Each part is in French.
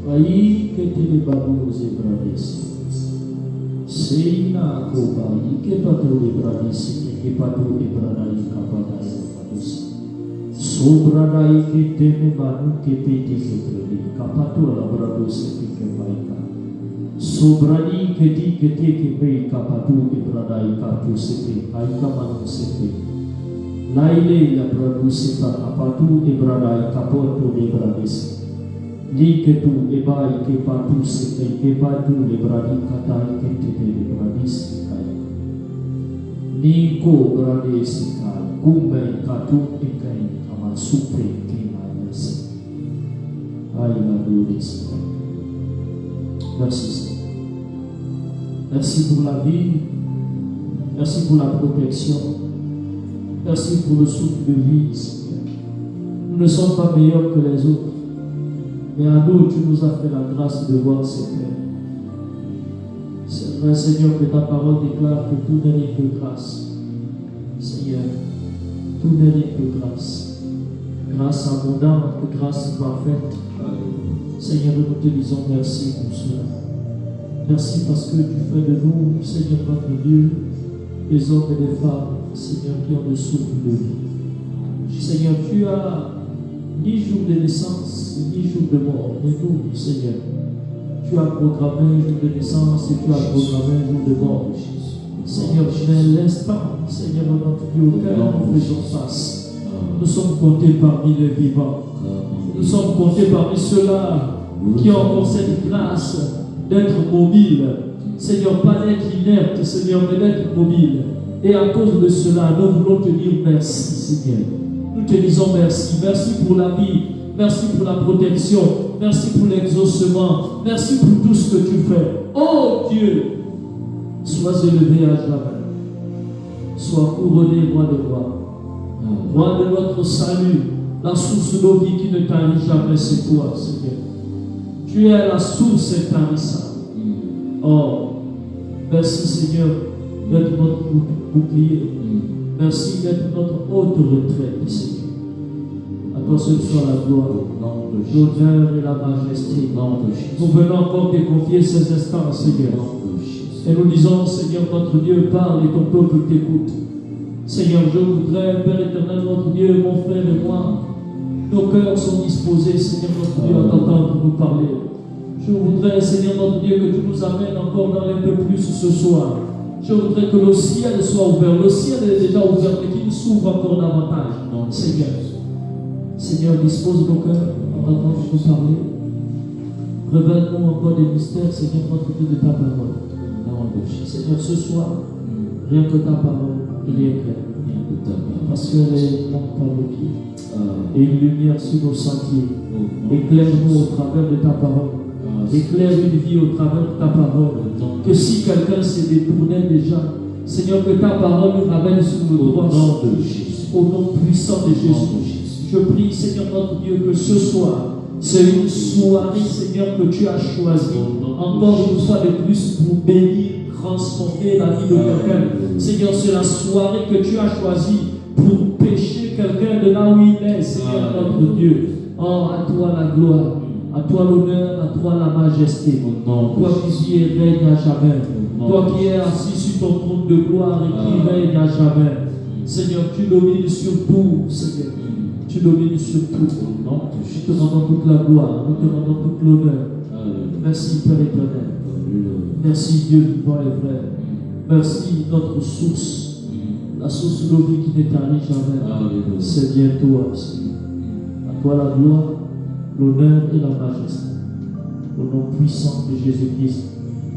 Aí que te babu os ebradesi. Seina koba ike patu ebradesi ike patu ebradai kapadai padusi. Sobradai ke teme banu ke peti ke tredi kapatu ala bradosi ke baika. Sobrani ke di ke te ke bei kapatu ebradai katu sepe aika manu sepe. Laile la bradosi ka kapatu ebradai kapoto ebradesi. Ni que tu ebai que patu se que patu lebradi katai que te lebradi se kai ni ko bradi se kai kumbe katu e kai kama supre que mais ai la gloire. Merci Seigneur. Merci pour la vie, merci pour la protection, merci pour le souffle de vie Seigneur. Nous ne sommes pas meilleurs que les autres. Mais à nous, tu nous as fait la grâce de voir ces pères. C'est vrai, Seigneur, que ta parole déclare que tout n'est rien que grâce. Seigneur, tout n'est rien que grâce. Grâce abondante, grâce parfaite. Seigneur, nous te disons merci pour cela. Merci parce que tu fais de nous, Seigneur notre Dieu, des hommes et des femmes, Seigneur, qui ont le souffle de vie. Seigneur, tu as ni jour de naissance, ni jour de mort, mais nous, Seigneur, tu as programmé un jour de naissance et tu as programmé un jour de mort. Seigneur, mais l'instant, Seigneur, notre Dieu, auquel nous faisons face, nous sommes comptés parmi les vivants. Nous sommes comptés parmi ceux-là qui ont encore cette grâce d'être mobiles. Seigneur, pas d'être inerte, Seigneur, mais d'être mobile. Et à cause de cela, nous voulons te dire merci, Seigneur. Nous te disons merci. Merci pour la vie. Merci pour la protection. Merci pour l'exaucement. Merci pour tout ce que tu fais. Oh Dieu, sois élevé à jamais. Sois couronné, roi de rois. Roi de notre salut. La source de nos vies qui ne tarit jamais, c'est toi, Seigneur. Tu es la source intarissable. Oh, merci Seigneur d'être notre bouclier. Merci d'être notre haute retraite, Seigneur. À toi seul soit la gloire, l'honneur et la majesté. Nous venons encore te confier ces instants, Seigneur. Et nous disons, Seigneur, notre Dieu, parle et ton peuple t'écoute. Seigneur, je voudrais, Père éternel, notre Dieu, mon frère et moi, nos cœurs sont disposés, Seigneur, notre Dieu, à t'entendre nous parler. Je voudrais, Seigneur, notre Dieu, que tu nous amènes encore dans un peu plus ce soir. Je voudrais que le ciel soit ouvert. Le ciel est déjà ouvert, mais qu'il s'ouvre encore davantage. Non, Seigneur. Seigneur, dispose nos cœurs en entendant nous parler. Révèle-nous encore des mystères, Seigneur, notre Dieu, de ta parole. Seigneur, ce soir, rien que ta parole, il est clair. Parce qu'elle est monte par le pied. Et une lumière sur nos sentiers. Éclaire-nous au travers de ta parole. Éclaire une vie au travers de ta parole. Que si quelqu'un s'est détourné déjà, Seigneur, que ta parole nous ramène sur le droit de Jésus. Au nom puissant de Jésus. Je prie, Seigneur notre Dieu, que ce soir, c'est une soirée, Seigneur, que tu as choisie. Encore une fois de plus pour bénir, transformer la vie de quelqu'un. Seigneur, c'est la soirée que tu as choisie pour pêcher quelqu'un de là où il est, Seigneur notre Dieu. Oh, à toi la gloire. À toi l'honneur, à toi la majesté. Toi qui vis et règne à jamais. Toi qui es assis sur ton trône de gloire et qui règne à jamais. Seigneur, tu domines sur tout, Seigneur. Tu domines sur tout. Nous te rendons toute la gloire, nous te rendons toute l'honneur. Merci Père éternel. Merci Dieu vivant et vrai. Merci notre source. La source de nos vies qui ne tarit jamais. C'est bien toi, Seigneur. À toi la gloire, l'honneur et la majesté. Au nom puissant de Jésus-Christ,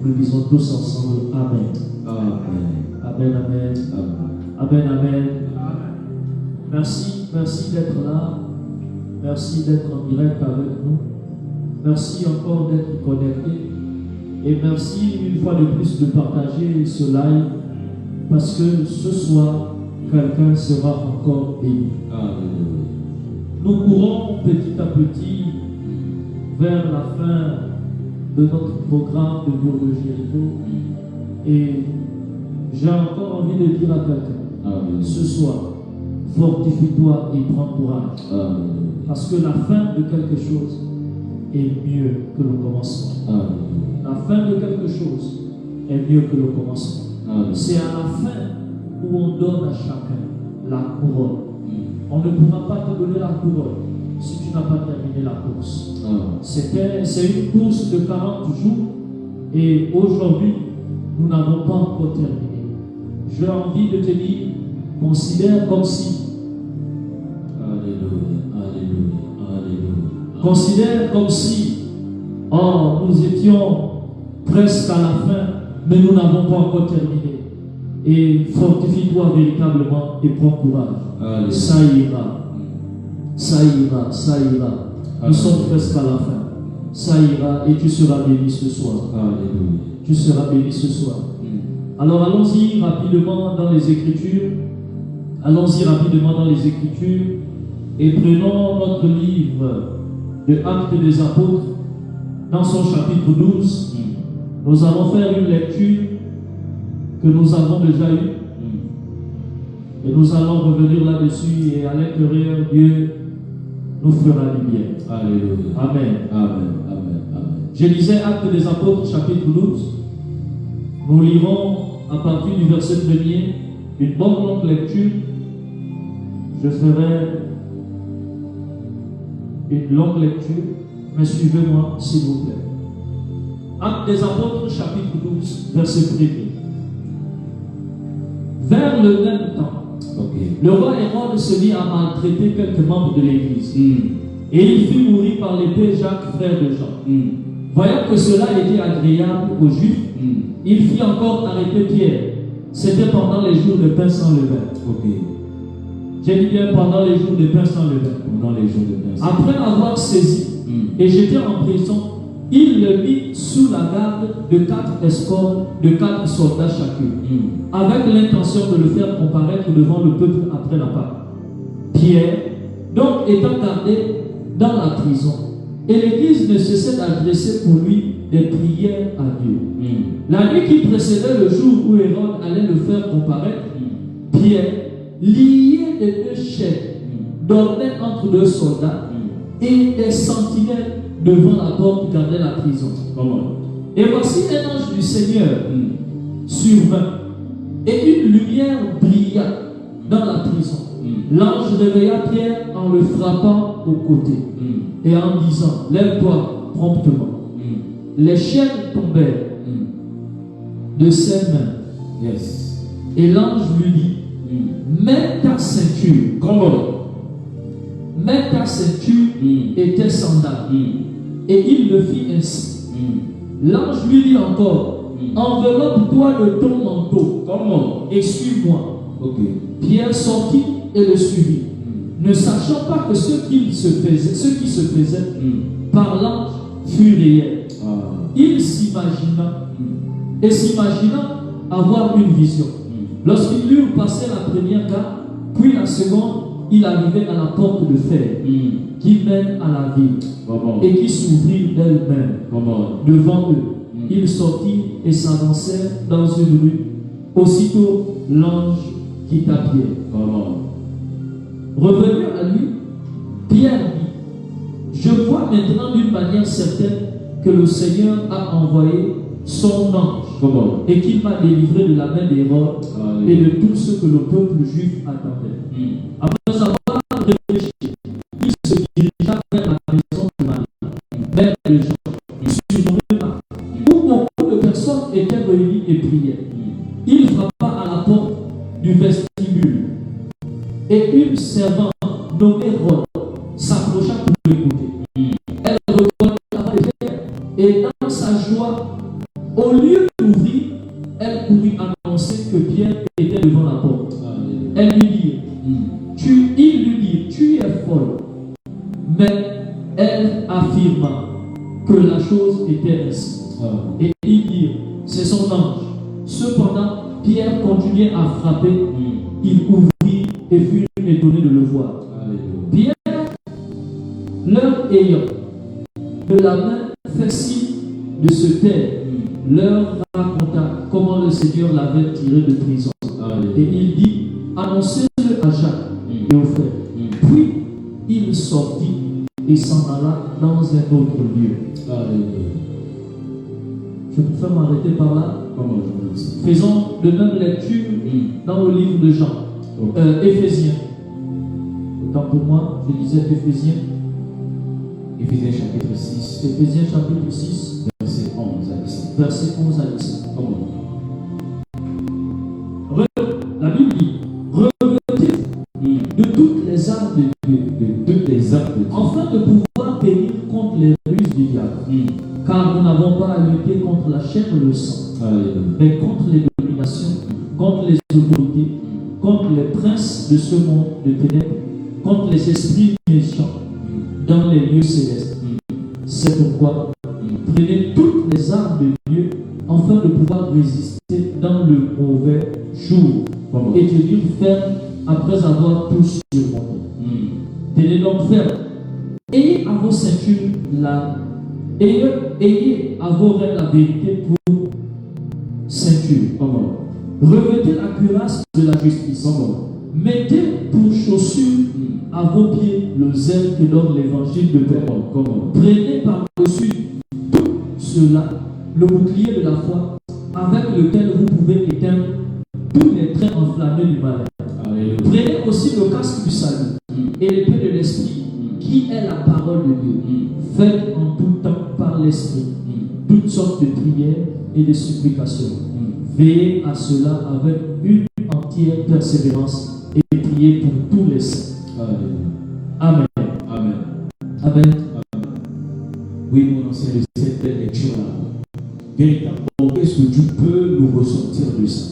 nous disons tous ensemble Amen. Amen. Amen, amen. Amen, amen. Merci, merci d'être là. Merci d'être en direct avec nous. Merci encore d'être connecté. Et merci une fois de plus de partager ce live parce que ce soir, quelqu'un sera encore béni. Nous courons petit à petit vers la fin de notre programme de Bourg de Jéricho. Et J'ai encore envie de dire à quelqu'un, ce soir, fortifie-toi et prends courage. Parce que la fin de quelque chose est mieux que le commencement. La fin de quelque chose est mieux que le commencement. C'est à la fin où on donne à chacun la couronne. On ne pourra pas te donner la couronne si tu n'as pas terminé la course. C'est une course de 40 jours et aujourd'hui, nous n'avons pas encore terminé. J'ai envie de te dire, considère comme si. Considère comme si, nous étions presque à la fin, mais nous n'avons pas encore terminé. Et fortifie-toi véritablement et prends courage. Ça ira. Ça ira, ça ira. Nous sommes presque à la fin. Ça ira et tu seras béni ce soir. Tu seras béni ce soir. Alors allons-y rapidement dans les Écritures. Allons-y rapidement dans les Écritures et prenons notre livre de Actes des Apôtres dans son chapitre 12. Nous allons faire une lecture que nous avons déjà eue et nous allons revenir là-dessus et à l'intérieur Dieu nous fera du bien. Alléluia. Amen. Amen. Amen. Amen. Je lisais Actes des Apôtres chapitre 12. Nous lirons à partir du verset 1er une bonne longue lecture. Je ferai une longue lecture, mais suivez-moi s'il vous plaît. Actes des Apôtres chapitre 12 verset 1er. Vers le même temps, le roi Hérode se mit à maltraiter quelques membres de l'Église. Et il fit mourir par l'épée Jacques, frère de Jean. Voyant que cela était agréable aux Juifs, il fit encore arrêter Pierre. C'était pendant les jours de pain sans levain. J'ai dit bien pendant les jours de pain sans levain. Pendant les jours de pain. Après l'avoir saisi et jeté en prison, il le mit sous la garde de 4 escortes, de 4 soldats chacun, avec l'intention de le faire comparaître devant le peuple après la Pâque. Pierre, donc, étant gardé dans la prison, et l'Église ne cessait d'adresser pour lui des prières à Dieu. La nuit qui précédait le jour où Hérode allait le faire comparaître, Pierre, lié de 2 chaînes, dormait entre 2 soldats et des sentinelles devant la porte gardaient la prison. Et voici un ange du Seigneur survint et une lumière brilla dans la prison. L'ange réveilla Pierre en le frappant au côté et en disant, lève-toi promptement. Les chaînes tombèrent de ses mains. Et l'ange lui dit, mets ta ceinture. Mets ta ceinture et tes sandales. Et il le fit ainsi. L'ange lui dit encore, enveloppe-toi de ton manteau. Et suis-moi. Pierre sortit et le suivit, ne sachant pas que ce qui se faisait par l'ange fut réel. Il s'imagina avoir une vision. Lorsqu'ils eurent passé la première garde, puis la seconde, il arrivait à la porte de fer qui mène à la ville et qui s'ouvrit d'elle-même devant eux. Ils sortirent et s'avancèrent dans une rue. Aussitôt, l'ange quitta Pierre. Revenu à lui, Pierre dit, je vois maintenant d'une manière certaine que le Seigneur a envoyé son ange et qu'il m'a délivré de la main d'Hérode et de tout ce que le peuple juif attendait. Après avoir réfléchi, il se dirigea vers la maison de Marie, mère de Jean, surnommée Marc, où beaucoup de personnes étaient réunies et priaient. Il frappa à la porte du vestibule et une servante nommée Rhoda s'approcha pour l'écouter. Elle reconnut la voix de Pierre et dans sa joie, au lieu d'ouvrir, elle courut annoncer que Pierre était devant la porte. Elle lui dit, il lui dit, tu es folle. Mais elle affirma que la chose était ainsi. Et il dit, c'est son ange. Cependant, Pierre continuait à frapper. Il ouvrit et fut étonné de le voir. Pierre, leur ayant de la main fait signe de se taire, leur raconta raconta comment le Seigneur l'avait tiré de prison. Et il dit, annoncez-le à Jacques et aux frères. Puis il sortit et s'en alla dans un autre lieu. Je préfère m'arrêter par là. Faisons de même lecture dans le livre de Jean. Éphésiens. Autant pour moi, je disais Éphésiens. Éphésiens chapitre 6. Éphésiens chapitre 6. Verset 11 à 17. Verset 11 à 17. La Bible dit, revêtez de toutes les armes de Dieu. De toutes les armes de Dieu. Afin de pouvoir tenir contre les ruses du diable. Car nous n'avons pas à lutter contre la chair et le sang, mais contre les dominations, contre les autorités, contre les princes de ce monde de ténèbres, contre les esprits méchants dans les lieux célestes. C'est pourquoi prenez toutes les armes de Dieu afin de pouvoir résister dans le mauvais jour et tenir ferme après avoir tout surmonté. Tenez donc ferme. Ayez à vos ceintures ayez à vos reins la vérité pour ceinture. Revêtez la cuirasse de la justice. Mettez pour chaussure à vos pieds le zèle que donne l'évangile de paix. Prenez par-dessus tout cela le bouclier de la foi avec lequel vous pouvez éteindre tous les traits enflammés du mal. Prenez aussi le casque du salut et l'épée de l'esprit qui est la parole de Dieu. Faites en tout temps par l'esprit toutes sortes de prières et de supplications. Veillez à cela avec une entière persévérance et priez pour tous les saints. Amen. Amen. Amen. Oui, mon ancien de cette lecture-là. Véritablement, qu'est-ce que tu peux nous ressortir de ça?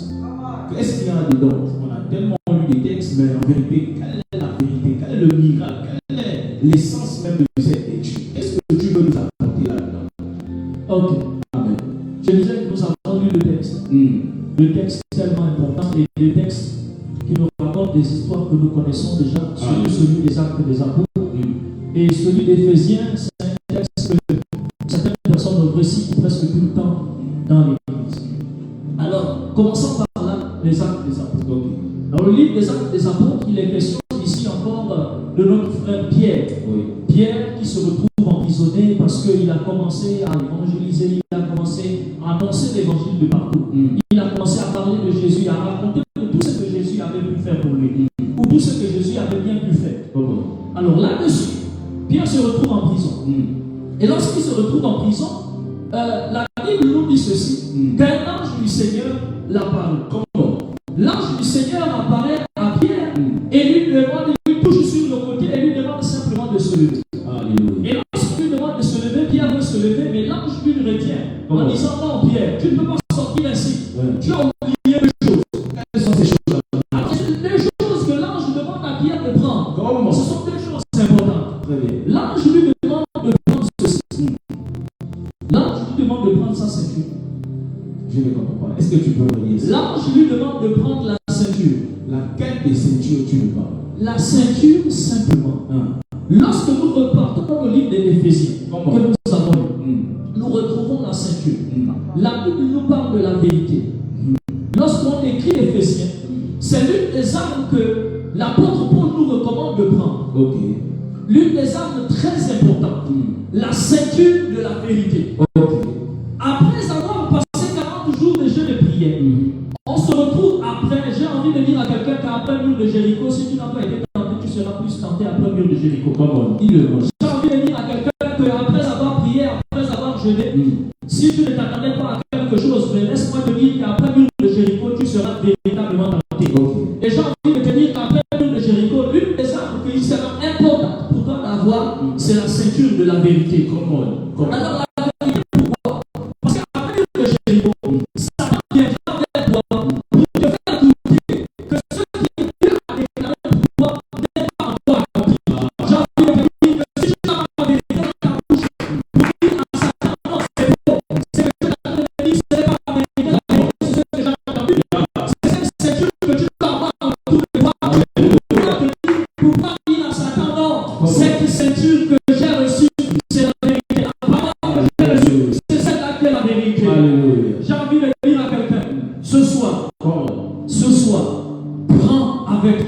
Qu'est-ce qu'il y a dedans? On a tellement lu des textes, mais en vérité, quelle est la vérité? Quel est le miracle? Quelle est l'essence même de cette lecture? Qu'est-ce que tu veux nous apporter là-dedans? Ok. Amen. Je disais que nous avons lu le texte. Le texte est tellement important et les textes qui nous racontent des histoires que nous connaissons déjà, surtout celui des Actes des Apôtres. Et celui d'Éphésiens, c'est un texte que certaines personnes récitent presque tout le temps dans l'Église. Alors, commençons par là, les Actes des Apôtres. Dans le livre des Actes des Apôtres, il est question ici encore de notre frère Pierre. Pierre qui se retrouve emprisonné parce qu'il a commencé à évangéliser, il a commencé à annoncer l'évangile de partout. Il a commencé à parler de Jésus, à raconter tout ce que Jésus avait pu faire pour lui, ou tout ce que Jésus avait bien pu faire. Alors là-dessus, Pierre se retrouve en prison. Et lorsqu'il se retrouve en prison, la Bible nous dit ceci, qu'un ange du Seigneur l'apparaît. L'ange du Seigneur apparaît à Pierre et lui demande, il lui touche sur le côté et lui demande simplement de se lever. Et lorsqu'il lui demande de se lever, Pierre veut se lever, mais l'ange lui le retient en disant non Pierre, tu ne peux pas sortir ainsi. Tu as oublié des choses. Quelles sont ces choses-là? Les choses que l'ange demande à Pierre de prendre, ce sont deux choses importantes. L'ange lui demande de prendre ceci. L'ange lui demande de prendre sa ceinture. Je ne comprends pas. Est-ce que tu peux relier ça? L'ange lui demande de prendre la ceinture. Laquelle des ceintures tu me parles? La ceinture simplement. Lorsque nous repartons dans le livre des Éphésiens, que nous avons lu, nous retrouvons la ceinture. La Bible nous parle de la vérité. Lorsqu'on écrit Éphésiens, c'est l'une des armes que l'apôtre Paul nous recommande de prendre. L'une des armes très importantes. La ceinture de la vérité. Après avoir passé 40 jours de jeûne et prière, on se retrouve après, j'ai envie de dire à quelqu'un qu'après le mur de Jéricho, si tu n'as pas été tenté, tu seras plus tenté après le mur de Jéricho. J'ai envie de dire à quelqu'un qu'après avoir prié, après avoir jeûné, si tu ne t'attendais pas à quelque chose, mais laisse-moi te dire qu'après le mur de Jéricho, tu seras véritablement tenté. Et j'ai envie de te dire qu'après le mur de Jéricho, l'une des armes qui sera importante pour toi d'avoir, c'est la ceinture de la vérité. Alors la vérité, pourquoi? Parce qu'après le mur de Jéricho, Satan viendra vers toi pour te faire douter que ce qui Dieu a déclaré pour toi n'est pas encore accompli. J'ai envie de te dire que si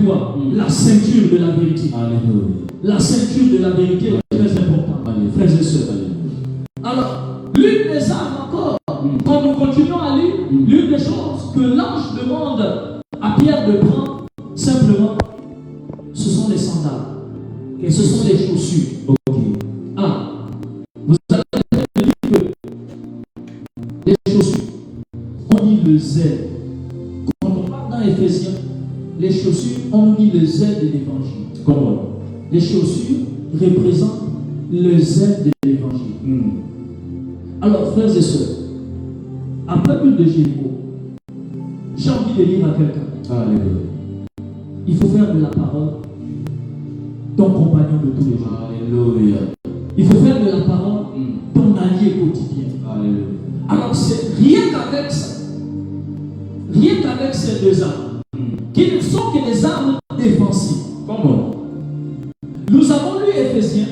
quoi? La ceinture de la vérité. Alléluia. La ceinture de la vérité est très importante, frères et sœurs. Alors, l'une des armes encore, quand nous continuons à lire, l'une des choses que l'ange demande à Pierre de prendre, simplement, ce sont les sandales. Et ce sont les chaussures. Ok. Ah, vous allez dire que les chaussures, on dit le zèle. Quand on parle dans Éphésiens, les chaussures, on dit le zèle de l'évangile. Comment? Les chaussures représentent le zèle de l'évangile. Alors, frères et sœurs, après l'île de Jéricho, j'ai envie de dire à quelqu'un, Alléluia. il faut faire de la parole ton compagnon de tous les jours. Alléluia. Il faut faire de la parole ton allié quotidien. Alléluia. Alors, c'est rien qu'avec ça, rien qu'avec ces deux armes, qui ne sont que des armes défensives. Comment? Nous avons lu Éphésiens.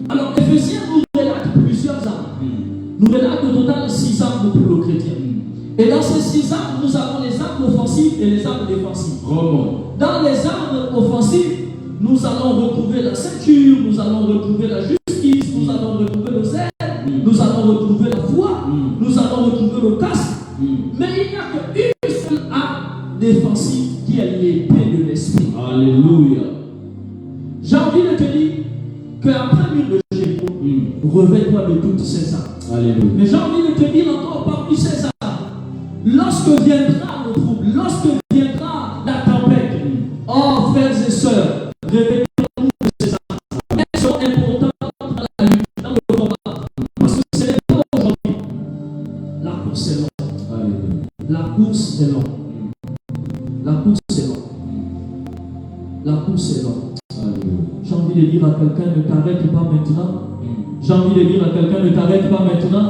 Alors, Éphésiens nous relate plusieurs armes. Nous relate au total 6 armes pour le chrétien. Et dans ces 6 armes, nous avons les armes offensives et les armes défensives. Comment? Dans les armes offensives, nous allons retrouver la ceinture, nous allons retrouver la justice, nous allons retrouver le zèle, nous allons retrouver la foi, nous allons retrouver le casque. Mais il n'y a qu'une seule arme défensive qui est l'épée de l'esprit. Alléluia. J'ai envie de te dire qu'après l'île de Jéricho, revêt-toi de toutes ces armes. Alléluia. Mais j'ai envie de te dire encore parmi ces armes, lorsque viendra le trouble, lorsque viendra la tempête, oh frères et sœurs, revêtez-vous de ces armes. Elles sont importantes dans la lutte, dans le combat. Parce que ce n'est pas aujourd'hui. La course est longue. Alléluia. La course est longue. La course est longue. La course est longue. J'ai envie de dire à quelqu'un, ne t'arrête pas maintenant. J'ai envie de dire à quelqu'un, ne t'arrête pas maintenant.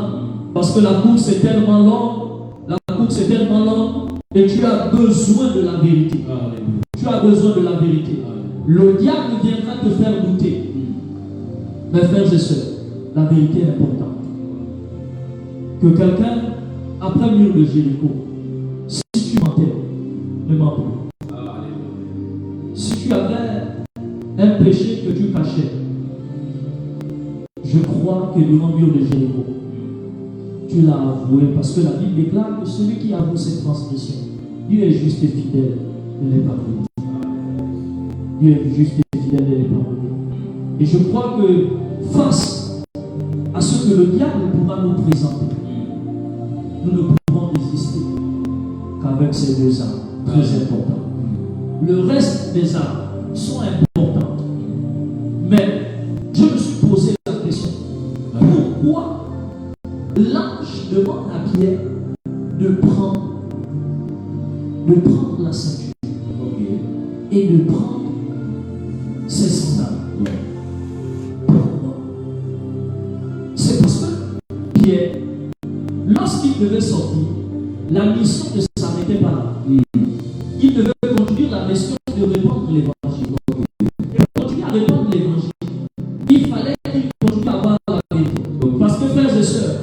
Parce que la course est tellement longue. La course est tellement longue. Et tu as besoin de la vérité. Tu as besoin de la vérité. Le diable viendra te faire douter. Mes frères et sœurs, la vérité est importante. Que quelqu'un, après le mur de Jéricho, si tu mentais, ne mens plus. Si tu avais un péché que tu cachais, je crois que durant le mur de Jéricho, tu l'as avoué, parce que la Bible déclare que celui qui avoue ses transgressions, Dieu est juste et fidèle de les pardonner. Dieu est juste et fidèle de les pardonner. Et je crois que face à ce que le diable pourra nous présenter, nous ne pouvons résister qu'avec ces deux armes très importantes. Le reste des armes sont importantes. Mais je me suis posé la question, pourquoi l'ange demande à Pierre de prendre la ceinture et de prendre ses sandales? Pourquoi? C'est parce que Pierre, lorsqu'il devait sortir, la mission ne s'arrêtait pas là. Il devait continuer la mission de répandre l'évangile. Et continuer à répandre l'évangile, il fallait qu'il continue à avoir la vérité. Parce que, frères et sœurs,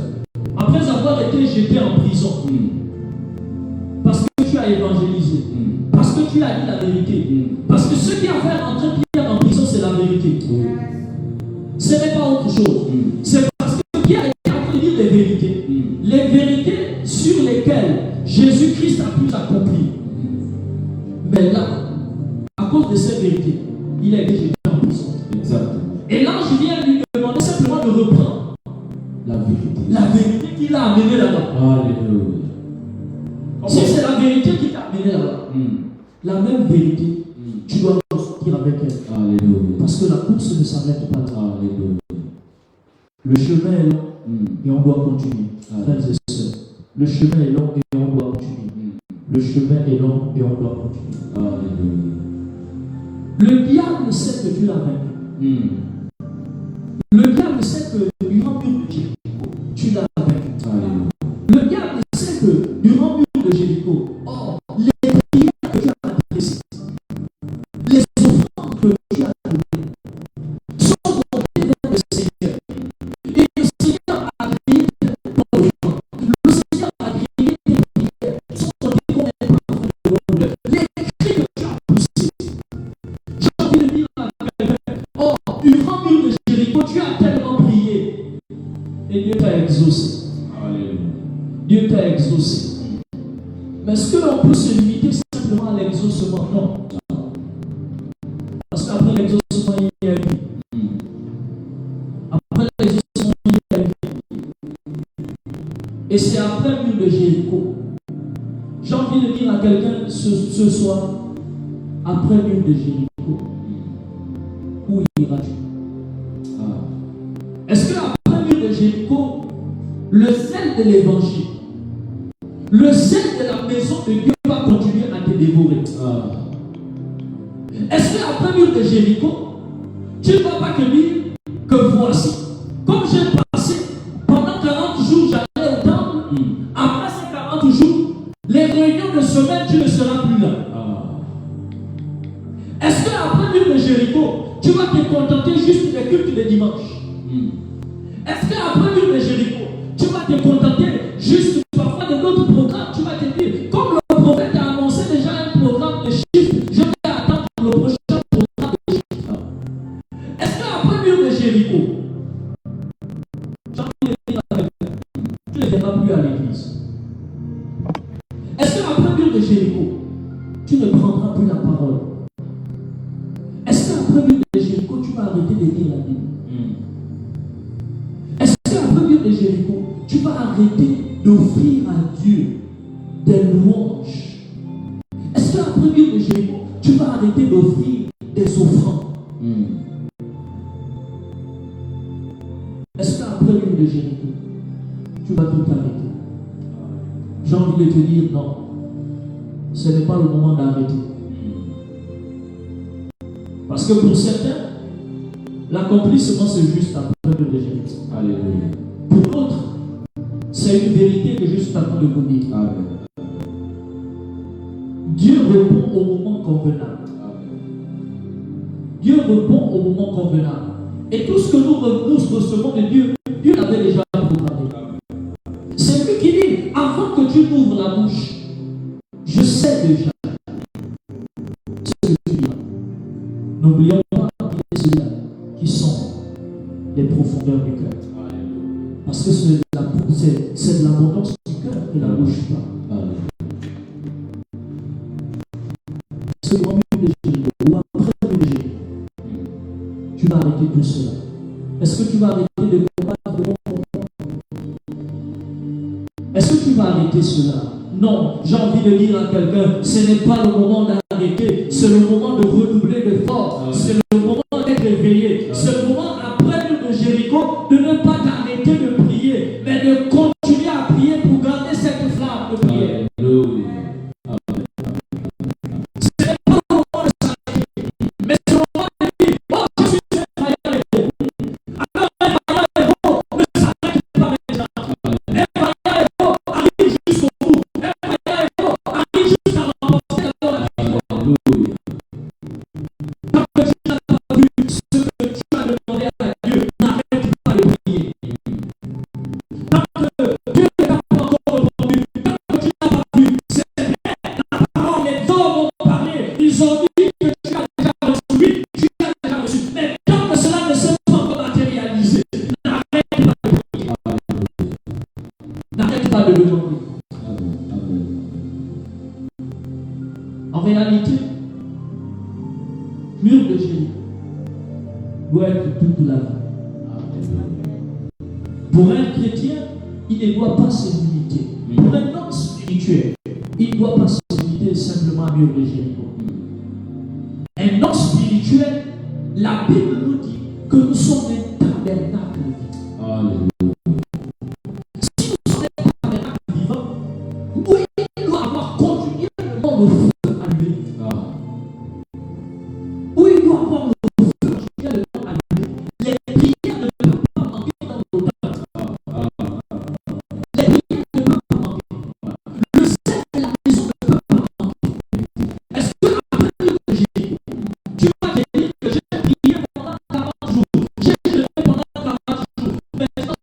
après avoir été jeté en prison, parce que tu as évangélisé, parce que tu as dit la vérité, parce que ce qui a fait rentrer Pierre en prison, c'est la vérité. Ce n'est pas autre chose. C'est parce que Pierre a appris les vérités. Les vérités sur lesquelles Jésus-Christ a pu accomplir. Mais là, à cause de ces vérités, il a été jeté en prison. Exact. Et l'ange vient lui demander simplement de reprendre La vérité. la vérité qu'il a amenée là-bas. Alléluia. Si c'est la vérité qui t'a amené là-bas, la même vérité, tu dois sortir avec elle. Alléluia. Parce que la course ne s'arrête pas là. Alléluia. Le chemin est long et on doit continuer. Frères et sœurs, le chemin est long et on doit continuer. Le chemin est long et on doit continuer. Alléluia. Le diable sait que tu l'as vaincu. Le diable sait que durant le mur de Jéricho, tu l'as vaincu. Alléluia. Le diable sait que durant le mur de Jéricho, les prières que tu as adressées, les offrandes que tu as données, sont montées vers le Seigneur. Et le Seigneur a prié ton offrande. Le Seigneur a prié tes prières. Sont montées comme un parfum de bonheur. Les cris que tu as poussés Dieu t'a exaucé. Alléluia. Dieu t'a exaucé. Mais est-ce qu'on peut se limiter simplement à l'exaucement? Non. Parce qu'après l'exaucement, il y a une vie. Après l'exaucement, il y a une vie. Et c'est après le mur de Jéricho. J'ai envie de dire à quelqu'un ce soir, après le mur de Jéricho, où iras-tu? Est-ce qu'après le mur de Jéricho, le zèle de l'évangile, le zèle de la maison de Dieu va continuer à te dévorer? Est-ce qu'après le mur de Jéricho, tu ne vas pas te dire que voici, comme j'ai passé pendant 40 jours, j'allais au temple, après ces 40 jours, les réunions de semaine, tu ne seras plus là. Est-ce qu'après le mur de Jéricho, tu vas te contenter juste des cultes de dimanche? Est-ce qu'après le mur de Jéricho, tu vas te contenter juste parfois de d'autres programmes? Tu vas te dire, comme le prophète a annoncé déjà un programme de chiffres, je vais attendre le prochain programme de chiffres. Est-ce qu'après le mur de Jéricho, j'ai envie de dire à quelqu'un, tu ne viendras plus à l'église? Est-ce qu'après le mur de Jéricho, tu ne prendras plus la parole? Est-ce qu'après le mur de Jéricho, tu vas arrêter de lire la Bible? Est-ce qu'après le mur de Jéricho, tu vas arrêter d'offrir à Dieu des louanges? Est-ce qu'après le mur de Jéricho, tu vas arrêter d'offrir des offrandes? Est-ce qu'après le mur de Jéricho, tu vas tout arrêter? J'ai envie de te dire non. Ce n'est pas le moment d'arrêter. Parce que pour certains, l'accomplissement c'est juste après le mur de Jéricho. Alléluia. Pour d'autres, c'est une vérité que je suis en train de vous dire. Amen. Dieu répond au moment convenable. Dieu répond au moment convenable. Et tout ce que nous recevons de Dieu, Dieu l'avait déjà programmé. C'est lui qui dit, avant que tu n'ouvres la bouche, je sais déjà ce que tu diras. N'oublions pas ceux-là qui sont les profondeurs du cœur. Parce que c'est de l'abondance du cœur que la bouche parle. Est-ce que au milieu de Jéricho ou après le Jéricho, tu vas arrêter tout cela? Est-ce que tu vas arrêter de combattre le bon combat? Est-ce que tu vas arrêter cela? Non, j'ai envie de dire à quelqu'un, ce n'est pas le moment d'arrêter, c'est le moment de redoubler d'efforts, c'est le moment d'être éveillé, c'est le moment après le de Jéricho de ne pas t'arrêter de prier, mais de continuer à prier pour garder cette flamme de prière. Ce n'est pas le moment de s'arrêter, mais c'est le moment de dire, oh je suis un vaillant héros. Alors un vaillant héros ne s'arrête pas maintenant. Un vaillant héros arrive jusqu'au bout. Un vaillant héros arrive jusqu'à remporter la victoire. Tant que tu n'as pas vu ce que tu as demandé à Dieu, n'arrête pas de prier. Tant que Dieu ne t'a pas encore répondu, tant que tu n'as pas vu, c'est vrai, la parole, les hommes ont parlé, ils ont dit que tu as déjà reçu, oui, tu as déjà reçu. Mais tant que cela ne s'est pas encore matérialisé, n'arrête pas de prier. N'arrête pas de demander. En réalité, mur de Jéricho doit être toute la vie. Pour un chrétien, il ne doit pas se limiter. Pour un homme spirituel, il ne doit pas se limiter simplement à mur de Jéricho. Un homme spirituel, la Bible nous dit que nous sommes un tabernacle vivant. Si nous sommes un tabernacle vivant, oui, il doit avoir continuellement le feu allumé. Oui, il doit avoir le feu continuellement allumé. Les prières ne peuvent pas manquer dans nos têtes. Les prières ne peuvent pas manquer. Le sel de la maison ne peut pas manquer. Est-ce que après le Jéricho, tu vas te dire que j'ai prié pendant 40 jours, j'ai jeûné pendant 40 jours, maintenant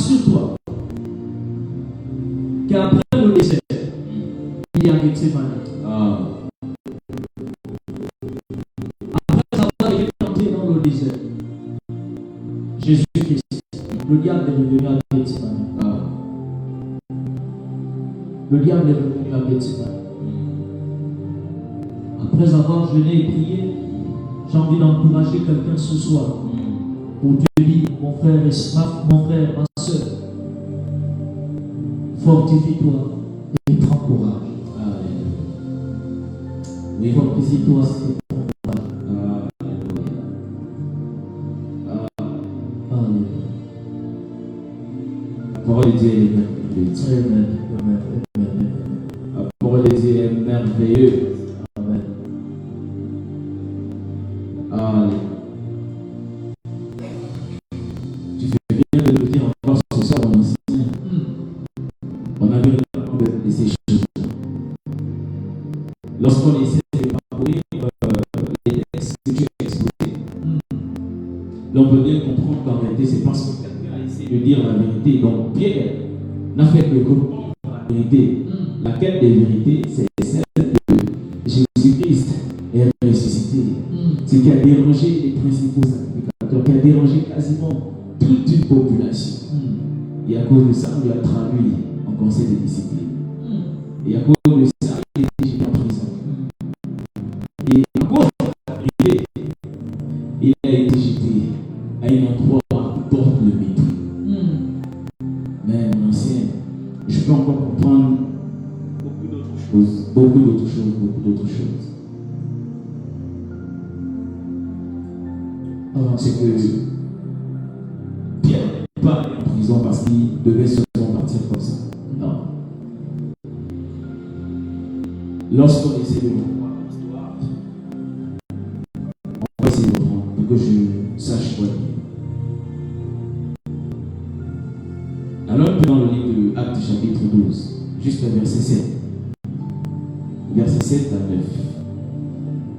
assure-toi qu'après le désert, il y a Gethsemane. Après avoir été tenté dans le désert, Jésus-Christ, le diable est revenu à Gethsemane. Le diable est revenu à Gethsemane. Après avoir jeûné et prié, j'ai envie d'encourager quelqu'un ce soir pour te dire, mon frère, ma soeur, fortifie-toi et prends courage. Oui, fortifie-toi et prends courage. La parole de Dieu est merveilleuse. La parole de Dieu est merveilleuse. Amen. Alléluia. Tu fais bien de le dire encore ce soir, mon ancien. On a véritablement de ces choses. Lorsqu'on essaie de parcourir les textes que tu as exposés, l'on peut bien comprendre qu'en réalité, c'est parce que quelqu'un a essayé de dire la vérité. Donc Pierre n'a fait que comprendre la vérité. Laquelle des vérités, c'est celle de Jésus-Christ est ressuscité. Ce qui a dérangé les principaux sacrificateurs, qui a dérangé quasiment toute une population. Et à cause de ça, on lui a traduit en conseil de discipline. Et à cause de ça, il est jeté en prison. Et à cause de la vérité, il a été jeté à un endroit qui porte le mépris. Mais mon ancien, je peux encore comprendre beaucoup d'autres choses. C'est que Pierre n'est pas allé en prison parce qu'il devait seulement partir comme ça. Non. Lorsqu'on essaie de revoir l'histoire, on va essayer de reprendre pour que je sache quoi dire. Alors, on peut dans le livre de Actes chapitre 12, juste le verset 7. Verset 7 à 9.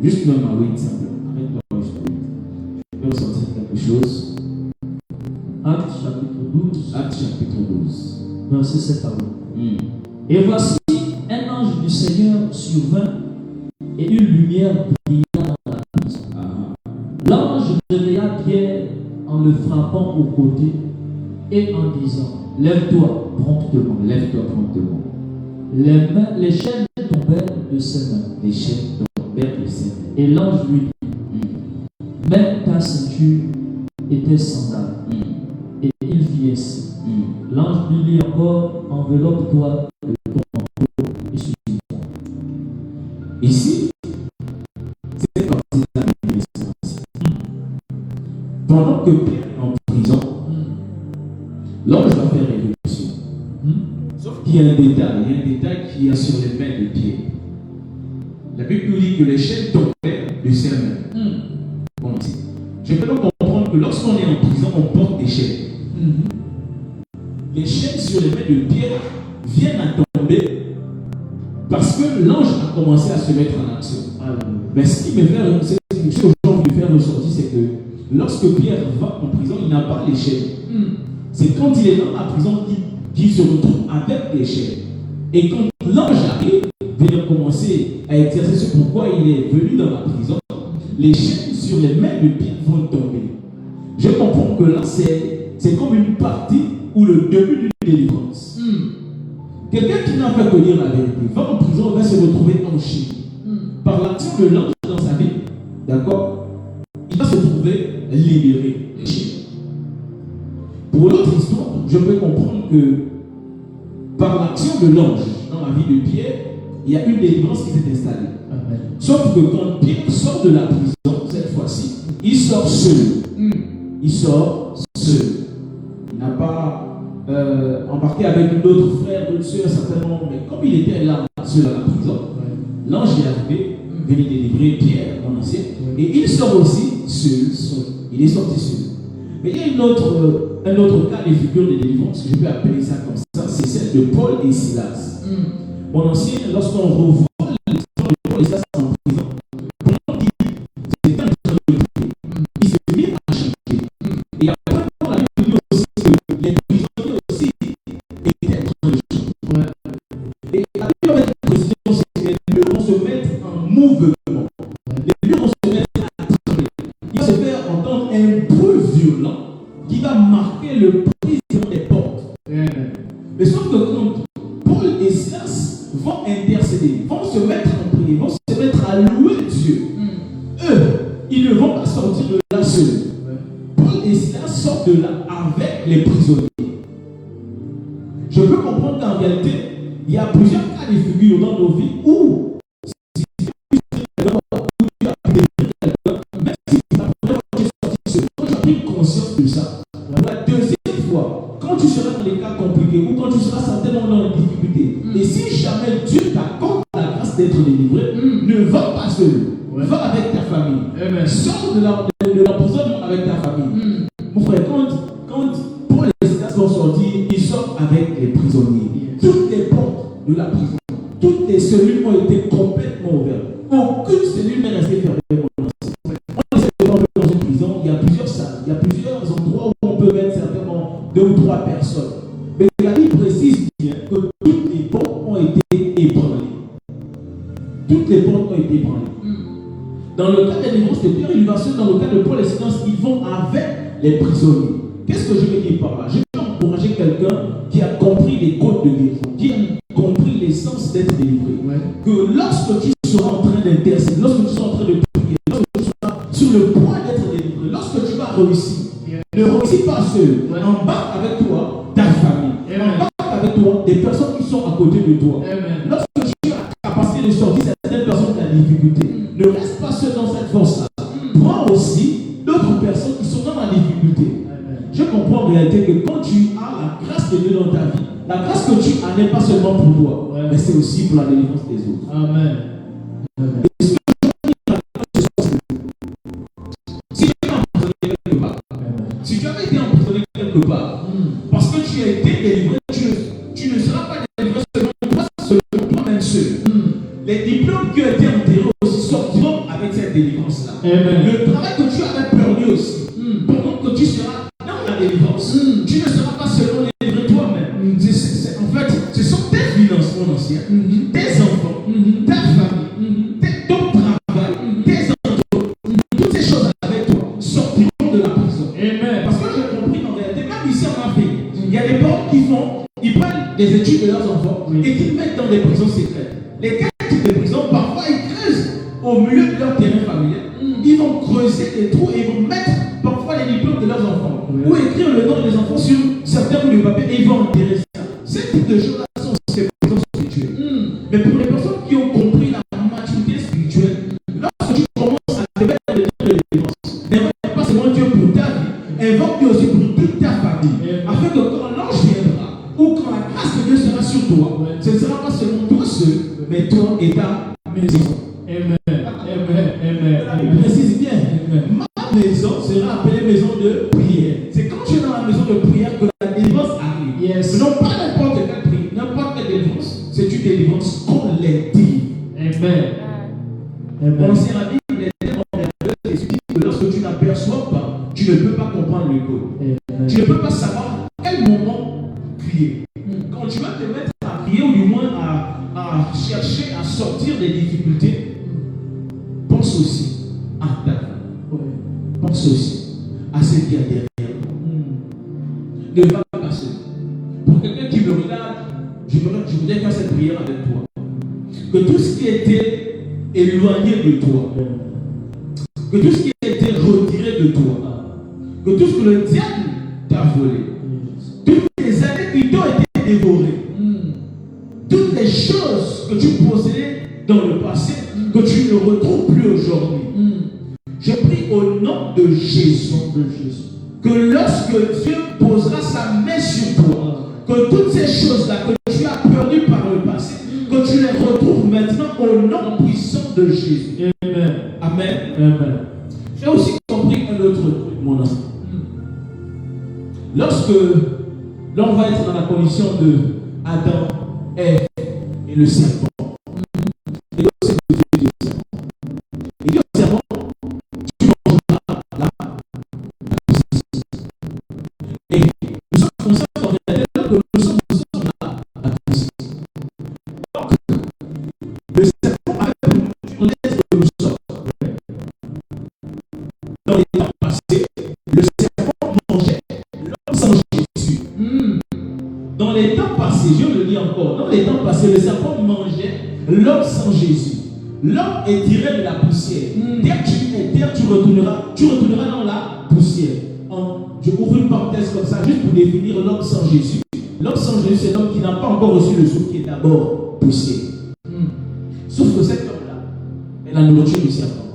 Juste même à 8, simplement. Arrête-toi juste à 8. Je peux ressortir quelque chose. Actes chapitre 12. Actes chapitre 12. Verset 7 à 8. Et voici, un ange du Seigneur survint et une lumière brilla dans la prison. L'ange réveilla Pierre en le frappant au côté et en disant, lève-toi promptement. Lève-toi promptement. Les chaînes tombèrent de ses mains. Les chaînes tombèrent de ses mains. Et l'ange lui dit, même ta ceinture était sandale. Et il fit ainsi. L'ange lui dit encore, enveloppe-toi de ton manteau et suis-moi. Ici, c'est parti de la naissance. Pendant que Pierre est en prison, l'ange va faire révolution. Sauf qu'il y a un détail qui est sur les mains de Pierre. La Bible nous dit que les chaînes tombèrent de ses mains. Bon, je peux donc comprendre que lorsqu'on est en prison, on porte des chaînes. Les chaînes sur les mains de Pierre viennent à tomber parce que l'ange a commencé à se mettre en action. Mais ce qui me fait ressortir, c'est que lorsque Pierre va en prison, il n'a pas les chaînes. C'est quand il est dans la prison qu'il se retrouve avec les chaînes. Et quand l'ange arrive, vient commencer à exercer ce pourquoi il est venu dans la prison, les chaînes sur les mains de Pierre vont tomber. Je comprends que là, c'est comme une partie ou le début d'une délivrance. Quelqu'un qui n'a pas que dire la vérité va en prison, va se retrouver enchaîné. Par l'action de l'ange dans sa vie, d'accord, il va se trouver libéré. Pour l'autre histoire, je peux comprendre que par l'action de l'ange dans la vie de Pierre, il y a une délivrance qui s'est installée. Amen. Sauf que quand Pierre sort de la prison, cette fois-ci, il sort seul. Il sort seul. Il n'a pas embarqué avec d'autres frères, d'autres soeurs, certainement, mais comme il était là, seul à la prison, l'ange est arrivé, venu délivrer Pierre, mon ancien, et il sort aussi seul. Il est sorti seul. Mais il y a un autre cas de figure de délivrance, je peux appeler ça comme ça, c'est celle de Paul et Silas. Mon ancien, lorsqu'on revoit l'histoire de Paul et Silas en prison, pendant qu'il était en train de prier, il s'est mis à chanter. Et après, la Bible dit aussi que les prisonniers Mais sauf que quand Paul et Silas vont intercéder, vont se mettre en prière, vont se mettre à louer Dieu, eux, ils ne vont pas sortir de là seuls. Paul et Silas sortent de là avec les prisonniers. Je peux comprendre qu'en réalité, il y a plusieurs cas de figure dans nos vies où si tu as même si la première fois que tu es sorti seul, quand tu as pris conscience de ça, la deuxième fois, quand tu seras dans les cas compliqués ou quand tu seras certainement dans les difficultés, et si jamais Dieu t'accorde la grâce d'être délivré, ne va pas seul, va avec ta famille. Sors de l'emprisonnement avec ta famille. Mon frère, quand Paul et Silas sont sortis, ils sortent avec les prisonniers. Toutes les portes de la prison, toutes les cellules ont été complètement ouvertes. Aucune cellule n'est restée fermée. On essaie de voir dans une prison, il y a plusieurs salles, il y a plusieurs endroits où on peut mettre certainement 2 ou 3 personnes. Mais la Bible précise bien que toutes les portes ont été ébranlées. Toutes les portes ont été ébranlées. Dans le cas des délivrance de Pierre, il va seul. Dans le cas de Paul et Silas, ils vont avec les prisonniers. Qu'est-ce que je veux dire par là? Je veux encourager quelqu'un qui a compris les codes de délivrance, qui a compris l'essence d'être délivré. Que lorsque tu seras en train d'intercéder, lorsque tu seras en train de prier, lorsque tu seras sur le point d'être délivré, lorsque tu vas réussir, ne réussis pas seul. Embarque avec toi ta famille. Embarque avec toi des personnes qui sont à côté de toi. Lorsque tu as la capacité de sortir certaines personnes de la difficulté, ne reste pas seul dans cette force-là. Prends aussi d'autres personnes qui sont dans la difficulté. Je comprends en réalité que quand tu as la grâce de Dieu dans ta vie, la grâce que tu as n'est pas seulement pour toi, mais c'est aussi pour la délivrance des autres. Amen. Et ce que je dis, si tu es emprisonné quelque part, si tu avais été emprisonné quelque part, parce que tu as été délivré, tu ne seras pas délivré selon toi-même seul. Les diplômes qui ont été enterrés aussi sortiront avec cette délivrance-là. Le travail que tu avais perdu aussi, pendant que tu seras dans la délivrance, tu ne seras pas seulement délivré toi-même. En fait, ce sont tes finances, mon ancien, tes enfants, ta famille, ton travail, tes enfants, toutes ces choses avec toi sortiront de la prison. Parce que j'ai compris en réalité, même ici en Afrique, il y a des parents ils prennent des études de leurs enfants et qu'ils mettent dans des prisons secrètes. Les types de prisons, parfois ils creusent au milieu de leur terrain familial. Ils vont creuser des trous et ils vont mettre parfois les diplômes de leurs enfants ou écrire le nom des enfants sur certains bouts de papier et ils vont enterrer ça. Ce type de choses-là sont des prisons spirituelles. Mais pour les personnes qui ont compris la maturité spirituelle, lorsque tu commences à te mettre dans les délivrance, n'invoque pas seulement Dieu pour ta vie, invoque Dieu aussi pour toute ta famille, afin que quand l'ange viendra ou quand la grâce de Dieu sera sur toi, ce ne sera pas seulement toi seul, mais toi et ta maison. Amen. Il précise bien, ma maison sera appelée maison de prière. C'est quand tu es dans la maison de prière que la délivrance arrive. Non pas n'importe quelle prière, n'importe quelle délivrance. C'est une délivrance collective. Amen. On sait la Bible est tellement merveilleuse que lorsque tu n'aperçois pas, tu ne peux pas comprendre le code. Tu ne peux pas savoir à quel moment prier. Quand tu vas te mettre à prier ou du moins à chercher à sortir des difficultés, pense aussi à ta vie. Pense aussi à ce qu'il y a derrière. Ne va pas passer. Pour quelqu'un qui me regarde, je voudrais faire cette prière avec toi. Que tout ce qui était éloigné de toi, que tout ce qui a été retiré de toi, que tout ce que le diable t'a volé, toutes les années qui t'ont été dévorées, toutes les choses que tu possédais dans le passé, que tu ne retrouves plus aujourd'hui. Je prie au nom de Jésus, que lorsque Dieu posera sa main sur toi, que toutes ces choses-là que tu as perdues par le passé, que tu les retrouves maintenant au nom puissant de Jésus. Amen. J'ai aussi compris un autre truc, mon ami. Lorsque l'on va être dans la condition de Adam, Ève et le serpent, et donc c'est ce que Dieu dit au serpent. Il dit au serpent, tu mangeras la puissance. Et nous sommes conscients en réalité que nous sommes conscients de la puissance. Donc, le serpent avait pour nous l'être que nous sommes. Dans les temps passés, le serpent mangeait l'homme sans Jésus. Dans les temps passés, je le lis encore, dans les temps passés, le serpent mangeait l'homme sans Jésus. L'homme est tiré de la poussière. Dès que tu es terre, tu retourneras dans la poussière. Je ouvre une parenthèse comme ça, juste pour définir l'homme sans Jésus. L'homme sans Jésus, c'est l'homme qui n'a pas encore reçu le souffle, qui est d'abord poussière. Sauf que cet homme-là est la nourriture du serpent.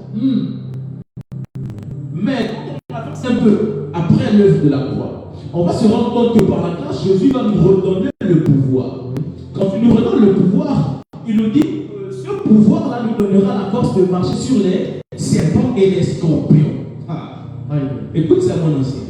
Mais quand on avance un peu après l'œuvre de la croix, on va se rendre compte que par la grâce, Jésus va nous redonner le pouvoir. Quand il nous redonne le pouvoir, il nous dit que ce pouvoir-là nous donnera la force de marcher sur les serpents et les scorpions. Écoute ça, mon ancien.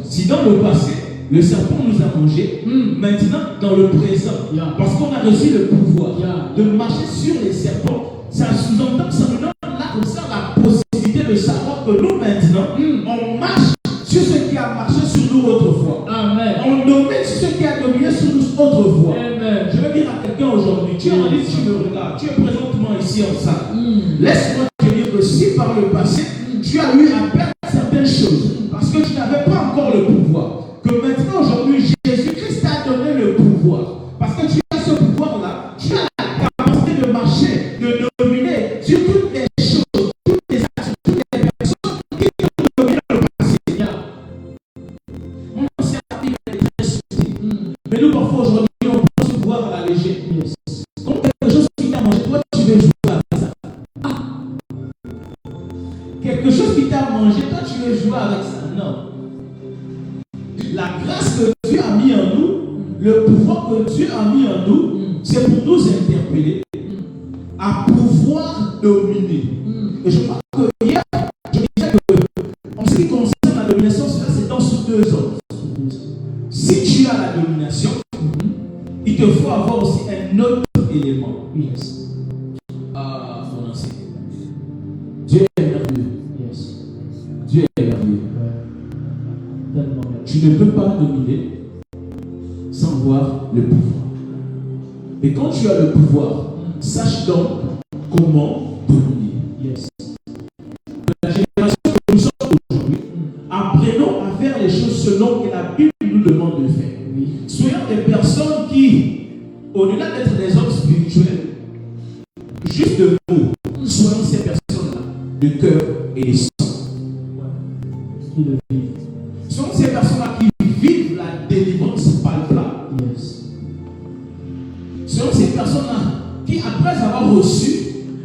Si dans le passé, le serpent nous a mangé, maintenant, dans le présent, parce qu'on a reçu le pouvoir de marcher sur les serpents, ça sous-entend, ça nous donne là comme ça la possibilité de savoir que nous, maintenant, on marche sur ce qui a marché sur nous autrefois. Amen. On domine sur ce qui a dominé sur nous autrefois. Amen. Je veux dire à quelqu'un aujourd'hui, tu es en ligne, tu me regardes, tu es présentement ici en salle. Laisse-moi te dire que si par le passé, tu as eu à perdre certaines choses, parce que tu n'avais pas encore le pouvoir, que maintenant aujourd'hui, Jésus-Christ t'a donné le pouvoir, parce que tu as ce pouvoir-là, tu as la capacité de marcher, de dominer sur toutes les choses, toutes les actions, toutes les personnes qui ont dominé le passé. Mon ancien ami est très subtil. Mais nous, parfois, aujourd'hui, on prend ce pouvoir à la légère. Comme quelque chose qui t'a mangé, toi, tu veux jouer avec ça. Quelque chose qui t'a mangé, toi, tu veux jouer avec ça. Non. La grâce que Dieu a mis en nous, le pouvoir que Dieu a mis en nous, c'est pour nous interpeller à pouvoir dominer. Et je crois que hier, je disais que en ce qui concerne la domination, cela s'étend sur deux ordres. Si tu as la domination, il te faut avoir aussi un autre élément. Mon ancien. Dieu est merveilleux. Dieu est merveilleux. Tu ne peux pas dominer sans voir le pouvoir. Et quand tu as le pouvoir, sache donc comment dominer. La génération que nous sommes aujourd'hui, apprenons à faire les choses selon que la Bible nous demande de faire. Soyons des personnes qui, au-delà d'être des hommes spirituels, juste de mots, soyons ces personnes-là, de cœur et de sang. Sont ces personnes-là qui vivent la délivrance palpable. Sont ces personnes-là qui, après avoir reçu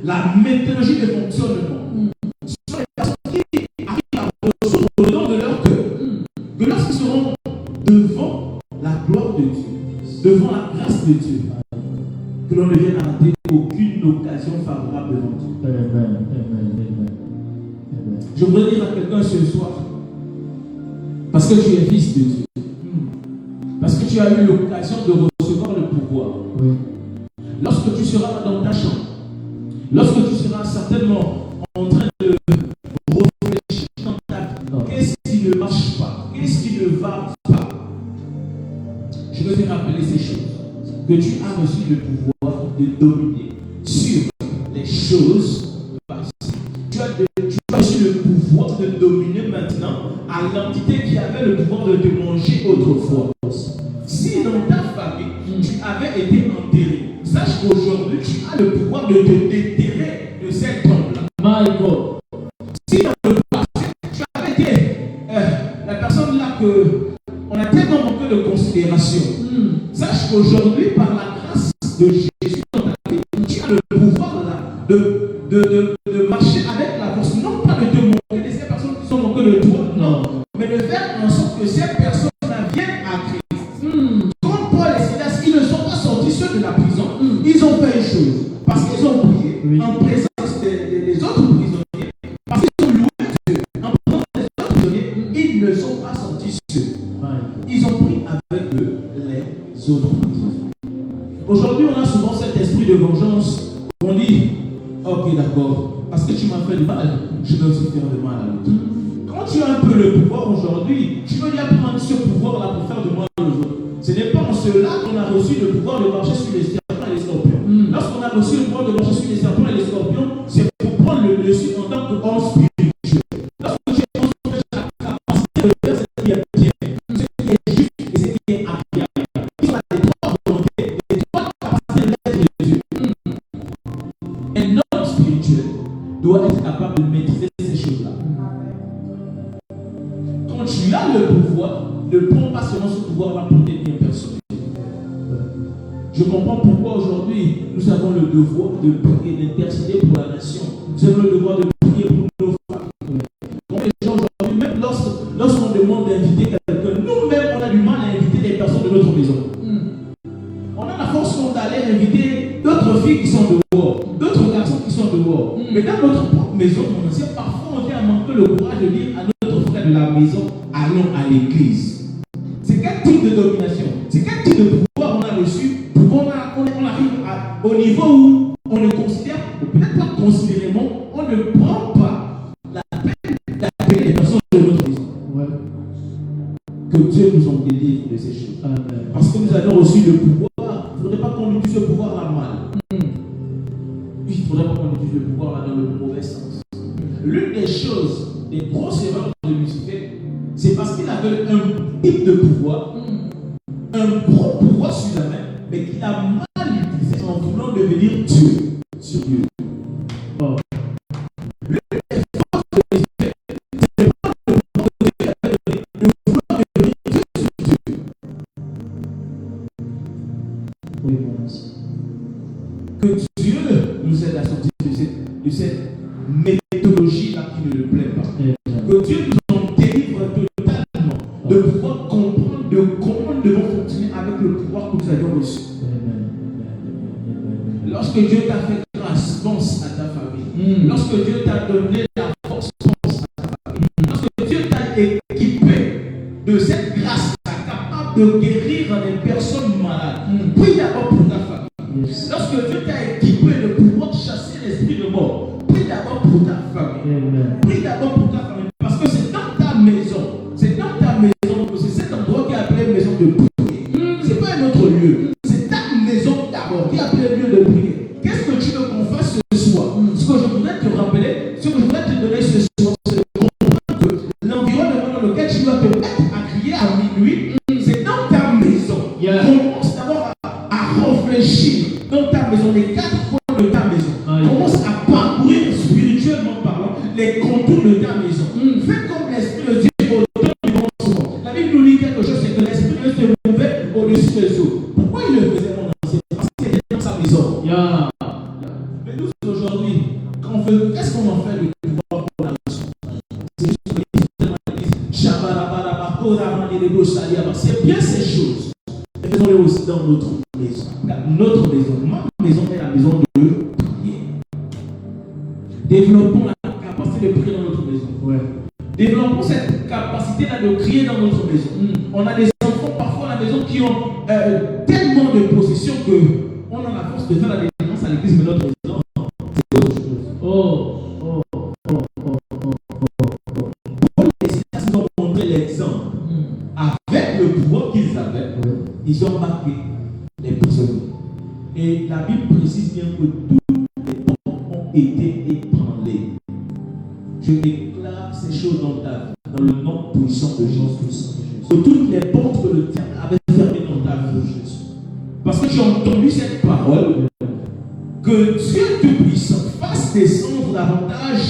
la méthodologie de fonctionnement, sont les personnes qui arrivent à recevoir au nom de leur cœur que lorsqu'ils seront devant la gloire de Dieu, devant la grâce de Dieu, que l'on ne vienne à rater aucune occasion favorable devant Dieu. Je voudrais dire à quelqu'un ce soir, parce que tu es fils de Dieu, parce que tu as eu l'occasion de recevoir le pouvoir. Lorsque tu seras dans ta chambre, lorsque tu seras certainement en train de réfléchir dans ta vie, qu'est-ce qui ne marche pas, qu'est-ce qui ne va pas, je veux te rappeler ces choses, que tu as reçu le pouvoir de dominer sur les choses passées. Tu as reçu le pouvoir de dominer maintenant à l'entité qui avait le pouvoir de te manger autrefois. Si dans ta famille, tu avais été enterré, sache qu'aujourd'hui, tu as le pouvoir de te déterrer de cette tombe-là. My God. Si dans le passé, tu avais été la personne là qu'on a tellement manqué de considération, sache qu'aujourd'hui, par la grâce de Jésus dans ta vie, tu as le pouvoir là de marcher avec la force, non pas de te moquer de ces personnes qui sont moquées de toi, non, mais de faire en sorte que ces personnes-là viennent à Christ. Comme Paul et Silas, ils ne sont pas sortis ceux de la prison, ils ont fait une chose, parce qu'ils ont prié en présence des autres prisonniers, parce qu'ils ont loué Dieu, en présence des autres prisonniers, ils ne sont pas sortis seuls. Ils ont pris avec eux les autres prisonniers. Aujourd'hui, on a souvent cet esprit de vengeance. On dit, ok, d'accord, parce que tu m'as fait du mal, je vais aussi faire du mal à l'autre. Quand tu as un peu le pouvoir aujourd'hui, tu veux bien prendre ce pouvoir-là pour faire du mal aux autres. Ce n'est pas en cela qu'on a reçu le pouvoir de marcher sur les serpents et les scorpions. Lorsqu'on a reçu le pouvoir de marcher sur les serpents et les scorpions, c'est pour prendre le dessus en tant qu'homme spirituel. Lorsque tu es construit la capacité de faire ce qui est bien, ce qui est juste et ce qui est agréable. Ils ont la Je comprends pourquoi aujourd'hui nous avons le devoir de prier, d'intercéder pour la nation. Nous avons le devoir de prier pour nos familles. Donc les gens aujourd'hui, même lorsqu'on demande d'inviter quelqu'un, nous-mêmes on a du mal à inviter des personnes de notre maison. On a la force d'aller inviter d'autres filles qui sont dehors, d'autres garçons qui sont dehors. Mais dans notre propre maison, mon ancien, parfois on vient à manquer le courage de dire à notre frère de la maison, allons à l'église. C'est quel type de domination? C'est quel type de pouvoir on a reçu pour qu'on arrive au niveau où on le considère, ou peut-être pas considérément, on ne prend pas la peine d'appeler les personnes de notre maison. Ouais. Que Dieu nous en délivre de ces choses. Amen. Parce que nous avons reçu le pouvoir, il ne faudrait pas qu'on utilise ce pouvoir-là mal. Il ne faudrait pas qu'on utilise le pouvoir dans le mauvais sens. L'une des choses, des grosses erreurs de Lucifer, c'est parce qu'il avait un type de pouvoir, un gros pouvoir sur la main, mais qu'il a mal utilisé en voulant devenir Dieu sur Dieu. Oh. L'une des forces de Lucifer, c'est pas le pouvoir de vouloir devenir Dieu sur Dieu. Oui, mon ancien. Que Dieu nous aide à sortir de cette méthodologie-là qui ne le plaît pas. Que Dieu nous en délivre totalement de pouvoir comprendre de comment nous devons fonctionner avec le pouvoir que nous avions reçu. Lorsque Dieu t'a fait grâce, pense à ta famille. Lorsque Dieu t'a donné la force, pense à ta famille. Lorsque Dieu t'a équipé de cette grâce-là, capable de guérir des personnes malades, prie d'abord pour ta famille. Yes. Lorsque Dieu t'a équipé de pouvoir chasser l'esprit de mort, prie d'abord pour ta famille. Amen. Prie d'abord pour ta famille. Parce que c'est dans ta maison. C'est dans ta maison. C'est cet endroit qui est appelé maison de prière. C'est pas un autre lieu. C'est ta maison d'abord qui est appelé lieu de prière. Qu'est-ce que tu veux qu'on fasse ce soir? Ce que je voudrais te rappeler, ce que je voudrais te donner ce soir, c'est de comprendre que l'environnement dans lequel tu dois te mettre à crier à minuit, c'est dans ta maison. Yeah. Commence d'abord à réfléchir dans ta maison, les 4 coins de ta maison. Commence à parcourir spirituellement parlant les contours de ta maison. Fais comme l'Esprit de Dieu au-dedans du monde souvent. La Bible nous dit quelque chose, c'est que l'Esprit de Dieu se mouvait au-dessus des eaux. Pourquoi il le faisait, mon ancien? Parce qu'il était dans sa maison. Yeah. Mais nous, aujourd'hui, qu'est-ce qu'on en fait du pouvoir pour la nation? C'est juste que c'est bien ces choses. Mais faisons-les aussi dans notre maison. Notre maison, ma maison est la maison de prière. Développons la capacité de prier dans notre maison. Ouais. Développons cette capacité-là de crier dans notre maison. On a des enfants parfois à la maison qui ont tellement de possession qu'on a la force de faire la délivrance à l'église, mais notre maison, c'est autre chose. Paul et Silas nous ont montré l'exemple. Avec le pouvoir qu'ils avaient, ils ont marqué les prisonniers. Et la Bible précise bien que tous les portes ont été ébranlées. Je déclare ces choses dans ta vie, dans le nom puissant de Jésus. Que toutes les portes que le diable avait fermées dans ta vie, Jésus. Parce que tu as entendu cette parole, que Dieu Tout-Puissant fasse descendre davantage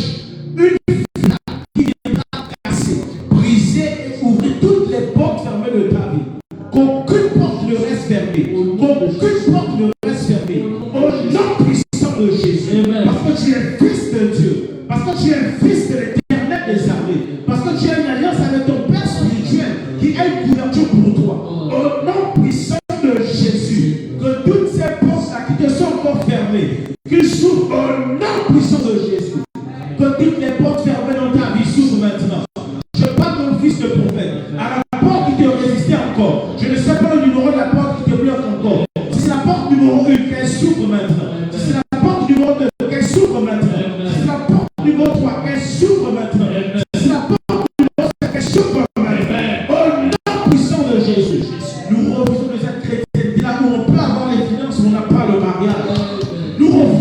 une flamme qui viendra casser, briser et ouvrir toutes les portes fermées de ta vie. Qu'aucune porte ne reste fermée. Qu'aucune porte ne reste fermée. Au nom puissant de Jésus. Parce que tu es fils de Dieu. Parce que tu es fils de l'Éternel des armées. Parce que tu as une alliance avec ton Père spirituel qui a une couverture pour toi. Au nom puissant de Jésus. Que toutes ces portes-là qui te sont encore fermées, qu'ils s'ouvrent au nom puissant de Jésus. Que toutes les portes fermées dans ta vie s'ouvrent maintenant. Je parle de mon fils de prophète. À la porte qui te résistait encore. Je ne sais pas le numéro de la porte qui te bloque encore. Si c'est la porte numéro 1, qu'elle s'ouvre maintenant. Si c'est la porte numéro 2, qu'elle s'ouvre maintenant. Si c'est la porte numéro 3, qu'elle s'ouvre maintenant. Si c'est la porte numéro 4, qu'elle s'ouvre maintenant. Au nom puissant de Jésus. Nous refusons de cette chrétienté là où on peut avoir les finances, mais on n'a pas le mariage. Nous refusons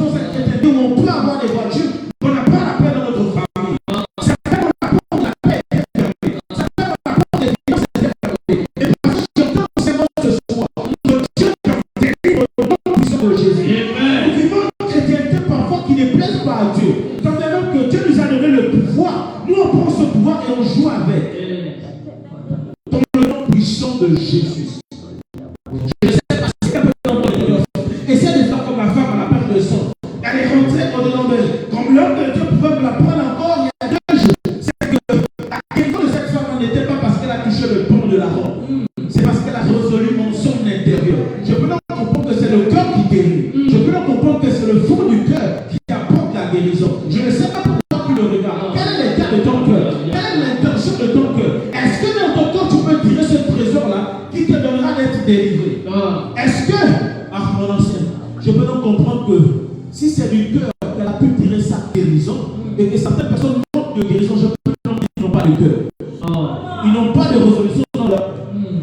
comprendre que si c'est du cœur qu'elle a pu tirer sa guérison, et que certaines personnes manquent de guérison, je peux dire qu'ils n'ont pas de cœur. Ils n'ont pas de résolution dans leur.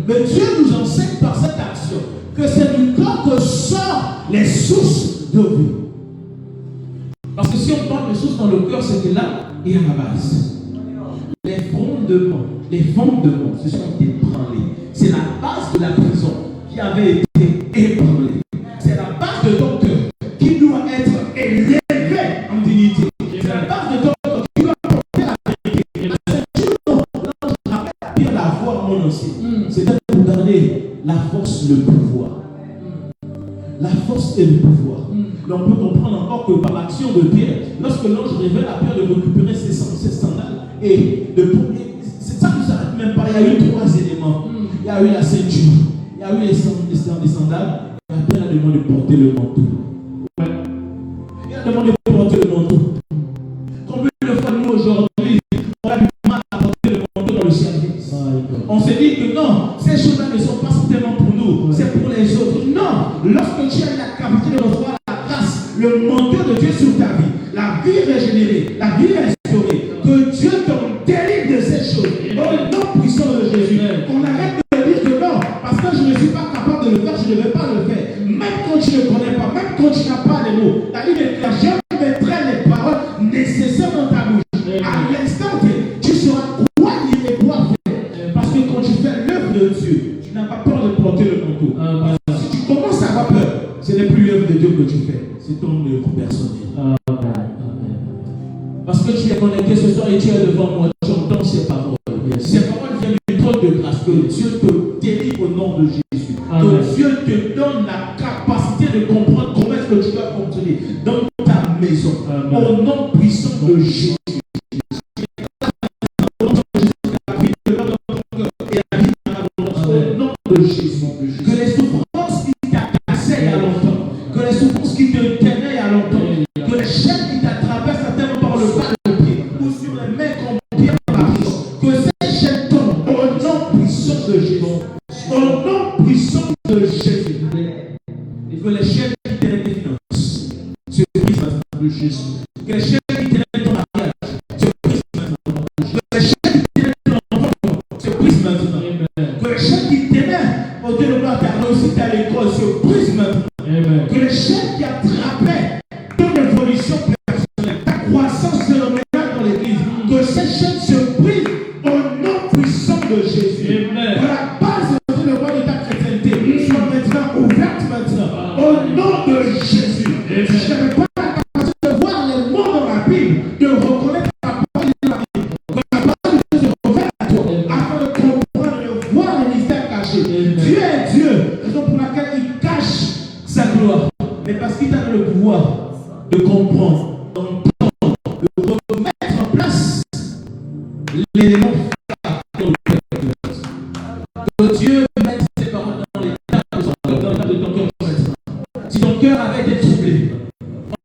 Mais Dieu nous enseigne par cette action que c'est du cœur que sortent les sources de vie. Parce que si on parle de sources dans le cœur, c'est que là, il y a la base. Les fondements se sont ébranlés. C'est la base de la prison qui avait été ébranlée. C'est la base de ton cœur qui doit être élevée en dignité. C'est la base de ton cœur qui doit porter la vérité. Je rappelle bien la voix, mon ancien. C'est pour garder la force, le pouvoir. La force et le pouvoir. Donc on peut comprendre encore que par l'action de Pierre, lorsque l'ange révèle à Pierre de récupérer ses sandales et de c'est ça ne s'arrête même pas. Il y a eu 3 éléments. Il y a eu la ceinture, il y a eu les sandales, et Pierre a demandé de porter le manteau. Il a demandé de porter le manteau. Combien de fois nous aujourd'hui, on a du mal à porter le manteau dans le service? On se dit que non, ces choses-là ne sont pas seulement pour nous, c'est pour les autres. Non, lorsque tu as la capacité de recevoir la grâce, le manteau de Dieu sur ta vie, la vie régénérée, la vie restaurée, que Dieu te délivre de ces choses. Au nom puissant de Jésus, on arrête de dire que non, parce que je ne suis pas capable de le faire, je ne vais pas le faire. Même quand tu ne connais pas, même quand tu n'as pas les mots, la Bible dit que je mettrai les paroles nécessaires dans ta bouche. À l'instant T, tu sauras quoi dire et quoi faire. Parce que quand tu fais l'œuvre de Dieu, tu n'as pas peur de porter le manteau. Si tu commences à avoir peur, ce n'est plus l'œuvre de Dieu que tu fais, c'est ton œuvre personnelle. Parce que tu es connecté ce soir et tu es devant moi, tu entends ces paroles. Ces paroles viennent du trône de grâce, que Dieu te délivre au nom de Jésus. Que Dieu te donne la capacité de comprendre comment est-ce que tu dois fonctionner dans ta maison. Au nom puissant de Jésus. Au nom de Jésus. Que les souffrances qui t'agressaient il y a longtemps, que les souffrances qui te tenaient il y a longtemps, que les chaînes qui t'attrapaient certainement par le bas de pied ou sur les mains qu'on pierre par la vie, que ces chaînes tombent au nom puissant de Jésus. Au nom puissant de Jésus. Et que les chaînes qui tenaient tes finances se brisent maintenant de Jésus. Que les chaînes qui tenaient ton mariage se brisent maintenant. Que les chaînes qui tenaient ton enfant se brisent maintenant. Que les chaînes qui tenaient au Dieu de gloire ta réussite à l'école se brisent maintenant. Que les chaînes qui attrapaient ton évolution personnelle, ta croissance phénoménale dans l'église, que ces chaînes se brisent au nom puissant de Jésus. Que la base de le roi de ta chrétienté soit maintenant ouverte maintenant. Au nom de Jésus. Je n'avais pas la capacité de voir les mots dans la Bible, de reconnaître la parole de la Bible. Que la parole de Dieu se révèle à toi, afin de comprendre et de voir les mystères cachés. Dieu est Dieu, raison pour laquelle il cache sa gloire. Mais parce qu'il a le pouvoir de comprendre, d'entendre, de remettre en place l'élément phare dans le cœur. Que Dieu mette ses paroles dans l'état de ton cœur maintenant. Si ton cœur avait été troublé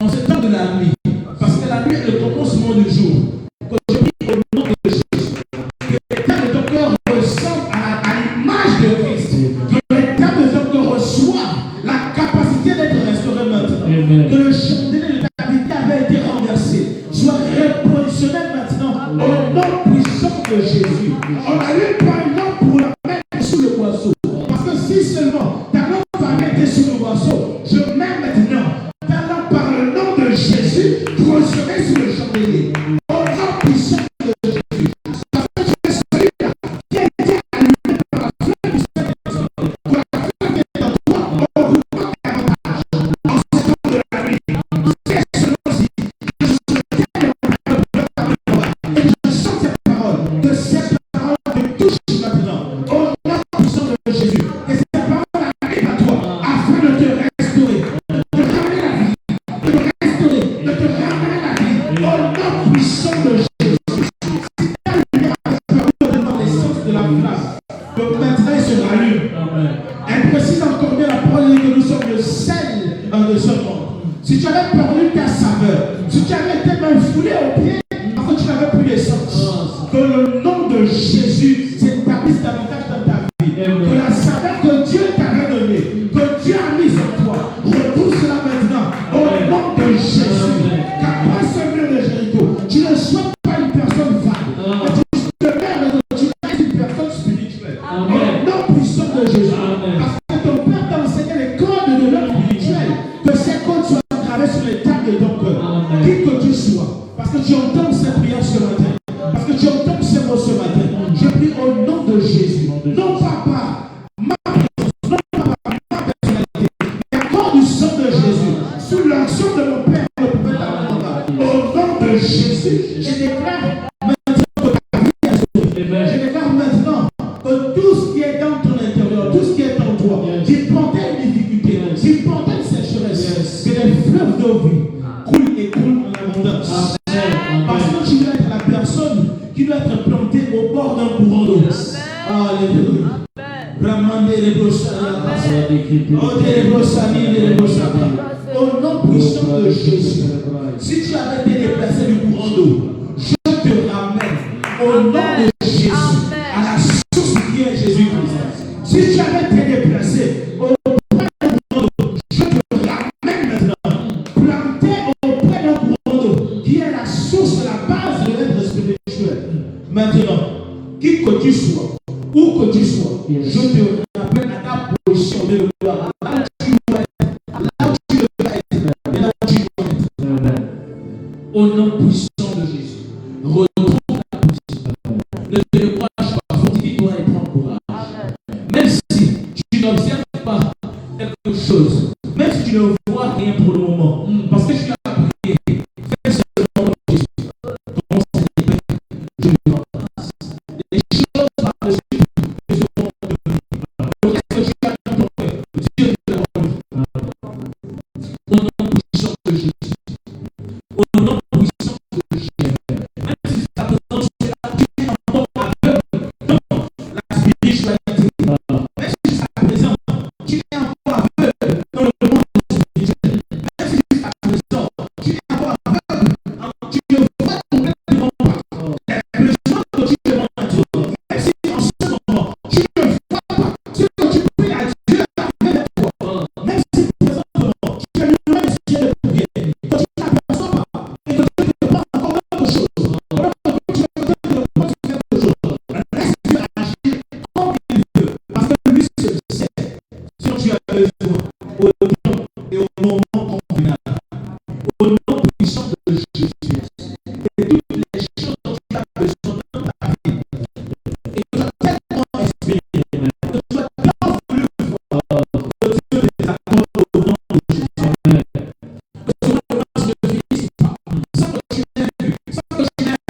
en ce temps de la nuit, parce que la nuit est le commencement du jour, que je prie au nom de Jésus, que l'état de ton cœur ressemble à l'image de Christ, que l'état de ton cœur reçoive la capacité d'être restauré maintenant, que le chandelier de ta vie qui avait été renversé soit repositionnel maintenant au nom puissant de Jésus. On a eu pas un nom pour la mettre sous le boisseau, parce que si seulement ta lampe avait été sous le boisseau, je mets maintenant ta lampe par le nom de Jésus positionné sur le chandelier au nom puissant de Jésus. Parce que tu es celui-là qui a été allumé par la flamme du Saint-Esprit. Pour la flamme qui est en toi, on vous manque davantage. En ce temps de la nuit, c'est ceci. Je souhaitais et je sens cette parole, que cette parole te touche maintenant. Au nom puissant de Jésus. Que cette parole arrive à toi afin de te restaurer, de te ramener la vie, de te restaurer, de te ramener la vie. Au nom puissant de Jésus. Si ta lumière a disparu dans l'essence de la flamme, donc maintenant elle se rallume. Elle précise encore bien la parole que nous sommes le sel de ce monde. Si tu avais perdu ta saveur, si tu avais été même foulé aux pieds, parce que tu n'avais plus d'essence, que le nom de Jésus s'établisse davantage dans ta vie. Que la saveur que Dieu t'avait donnée, que Dieu a mise en toi, retrouve cela maintenant Alléluia. Ramande les brossards. Au nom puissant de Jésus. Si tu avais été déplacé du courant d'eau, je te ramène au nom de Jésus à la source qui est Jésus-Christ. Si tu avais été déplacé auprès d'un courant d'eau, je te ramène maintenant, planté auprès d'un courant d'eau qui est la source, la base de l'être spirituel. Maintenant, qui que tu sois, où que tu sois, je te rappelle à ta position de gloire. Là où tu dois être, là où tu dois être, et là où tu dois être. Au nom puissant de Jésus, retrouve la position. Ne te décourage pas, fortifie-toi et prends courage. Même si tu n'observes pas quelque chose, même si tu ne vois rien pour le moment, parce que tu as prié, fais seulement Jésus. Ton Seigneur, je lui rends grâce. Les choses par-dessus ne seront devenues. Le reste que tu as dans ton cœur, Dieu te l'a rendu. Au nom puissant de Jésus. Au nom puissant de Jésus. Même si ta présence est là, tu es encore aveugle dans la spiritualité. Même si ta présence, tu es encore aveugle dans le monde spirituel. Même si ta présence, tu es encore aveugle, tu ne vois complètement pas les besoins que tu demandes à Dieu. Même si en ce moment, tu ne vois pas ce que tu pries à Dieu avec toi. Même si présentement, tu es loin des cieux de prière, que tu n'aperçois pas et que tu ne demandes encore quelque chose. Alors que tu es peut-être de penser quelque chose. Laisse Dieu agir comme il veut, parce que lui seul sait ce que tu as besoin au temps et au moment convenable. Au nom puissant de Jésus. Et toutes les choses dont tu as besoin dans ta vie, et que tu as tellement espéré, que tu as tellement voulu voir, que Dieu les accorde au nom de Jésus. Que ce ne se finisse pas, sans que tu l'aies vu, sans que tu l'aies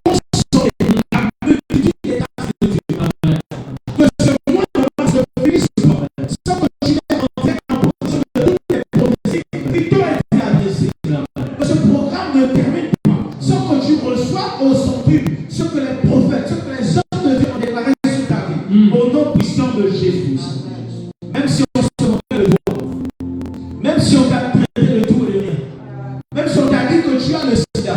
consolé la multitude des grâces de Dieu. Que ce mois ne se finisse pas, sans que tu l'aies entré en possession de toutes les prophéties qui t'ont été adressées. Que ce programme ne termine pas, sans que tu reçoives au centuple ce que les prophètes, ce que les hommes de Dieu ont déclaré sur ta vie. Au nom puissant de Jésus. Même si on se moquait de toi, même si on t'a traité de tout et de rien, même si on t'a dit que tu as le sida,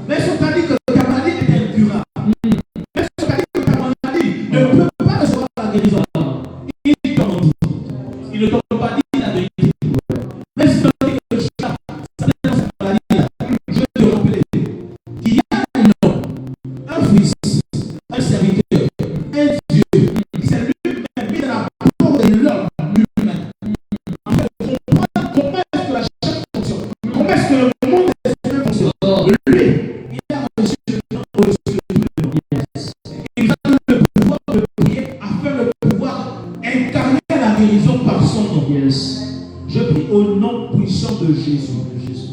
même si on t'a dit que ta maladie est incurable, même si on t'a dit que ta maladie ne peut pas recevoir la guérison, il t'en dit. Il ne t'ont pas dit la vérité. Même si on t'a dit que tu as cette maladie-là, je te rappelle qu'il y a un homme, un fils, un serviteur, un Dieu, qui s'est lui-même mis dans la peau de l'homme lui-même. En fait, comprendre comment est-ce que la chair fonctionne, comment est-ce que le monde des esprits fonctionne. Lui, il a reçu le temps au-dessus de tout le monde. Il a eu le pouvoir de prier afin de pouvoir incarner la guérison par son nom. Je prie au nom puissant de Jésus.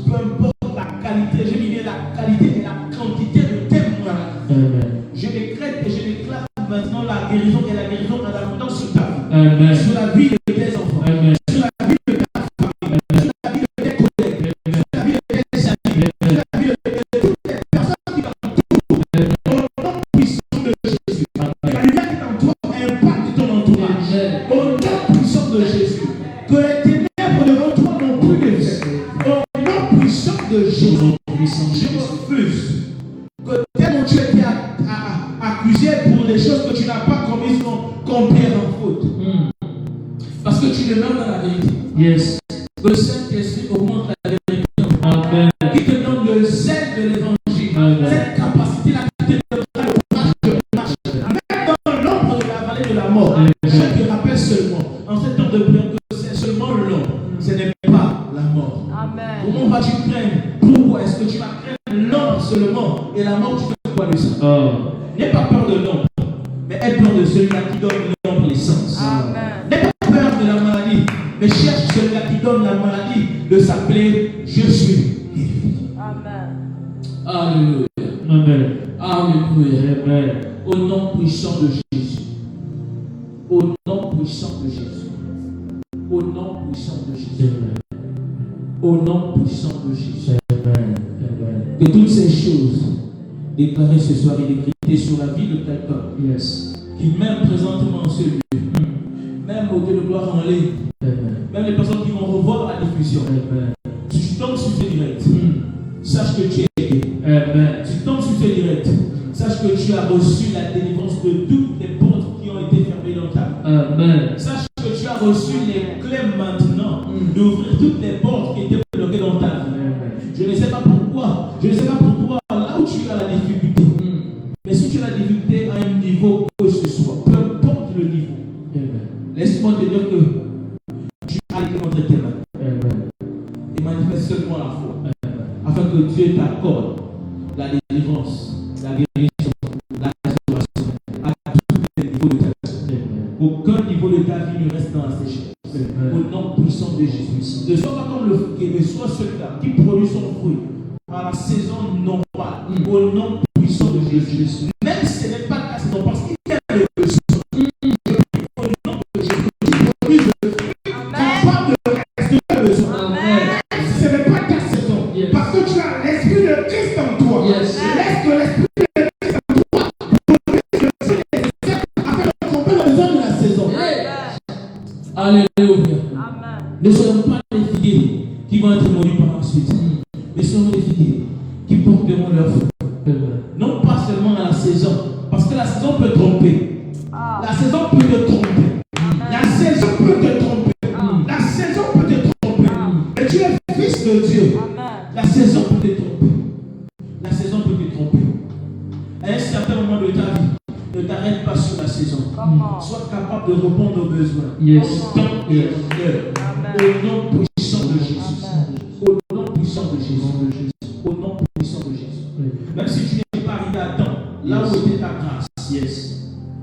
Peu importe la qualité, je dis bien la qualité et la quantité de tes maladies. Je décrète et je déclare maintenant la guérison et la guérison en abondance sur ta vie. Sur la vie de tes enfants. Sur la vie de ta famille. Sur la vie de tes collègues. Sur la vie de tes amis. Sur la vie de toutes les personnes qui t'entourent. Au nom puissant de Jésus. Que la lumière qui t'entoure impacte ton entourage. Au nom puissant de Jésus. Que les ténèbres devant toi n'ont plus d'effet. Au nom puissant de Jésus. Je refuse que tel dont tu étais accusé pour des choses que tu n'as pas commises qu'on perd en faute. Parce que tu demeures dans la vérité. Que le Saint-Esprit augmente la vérité. Qui te donne le zèle de l'évangile. Cette capacité-là qui te donnera le courage de marcher. Même dans l'ombre de la vallée de la mort. Je te rappelle seulement, en ce temps de prière, que c'est seulement l'ombre. Ce n'est pas la mort. Comment vas-tu craindre? Pourquoi est-ce que tu vas craindre l'ombre seulement et la mort tu fais quoi de ça? N'aie pas peur de l'ombre, mais aie peur de celui-là qui donne l'ombre l'essence. N'aie pas peur de la maladie, mais cherche celui-là qui donne la maladie de s'appeler Je suis. Alléluia. Alléluia. Au nom puissant de Jésus. Au nom puissant de Jésus. Au nom puissant de Jésus. Au nom puissant de Jésus. Que toutes ces choses déclarées ce soir et décrétées sur la vie de quelqu'un qui même présentement en ce lieu, même au Dieu de gloire en ligne, même les personnes qui vont revoir la diffusion, si tu tombes sur ce direct, sache que tu es aidé. Si tu tombes sur ce direct, sache que tu as reçu la délivrance de toutes les portes qui ont été fermées dans ta vie. Sache que tu as reçu les clés maintenant d'ouvrir toutes les portes qui étaient bloquées dans ta vie. Je ne sais pas pourquoi, là où tu as la difficulté. Mais si tu as la difficulté à un niveau que ce soit, peu importe le niveau, laisse-moi te dire que tu as été entre tes mains. Et manifeste seulement la foi. Afin que Dieu t'accorde la délivrance, la guérison, la restauration à tous les niveaux de ta vie. Aucun niveau de ta vie ne reste dans la sécheresse. Au nom puissant de Jésus. Ne sois pas comme le fruit, mais sois celui-là qui produit son fruit à la saison normale. Au nom puissant de Jésus. Même si ce n'est pas ta saison, parce qu'il y a le besoin. Au nom de Jésus, tu produis le fruit capable de rester le besoin. Ce n'est pas ta saison, parce que tu as l'esprit de Christ en toi. Laisse que l'esprit de Christ en toi produise le fruit nécessaire afin de combler le besoin de la saison. Alléluia. Ne soyons pas des figuiers qui vont être maudits par la suite, mais soyons des figuiers qui porteront leur fruit. Non pas seulement à la saison, parce que la saison peut tromper. La saison peut te tromper. La saison peut te tromper. La saison peut te tromper. Et tu es fils de Dieu. La saison peut te tromper. La saison peut te tromper. À un certain moment de ta vie, ne t'arrête pas sur la saison. Sois capable de répondre aux besoins. Temps et heure. Au nom puissant de Jésus. Au nom puissant de Jésus. Au nom puissant de Jésus. Même si tu n'es pas arrivé à temps, là où était ta grâce.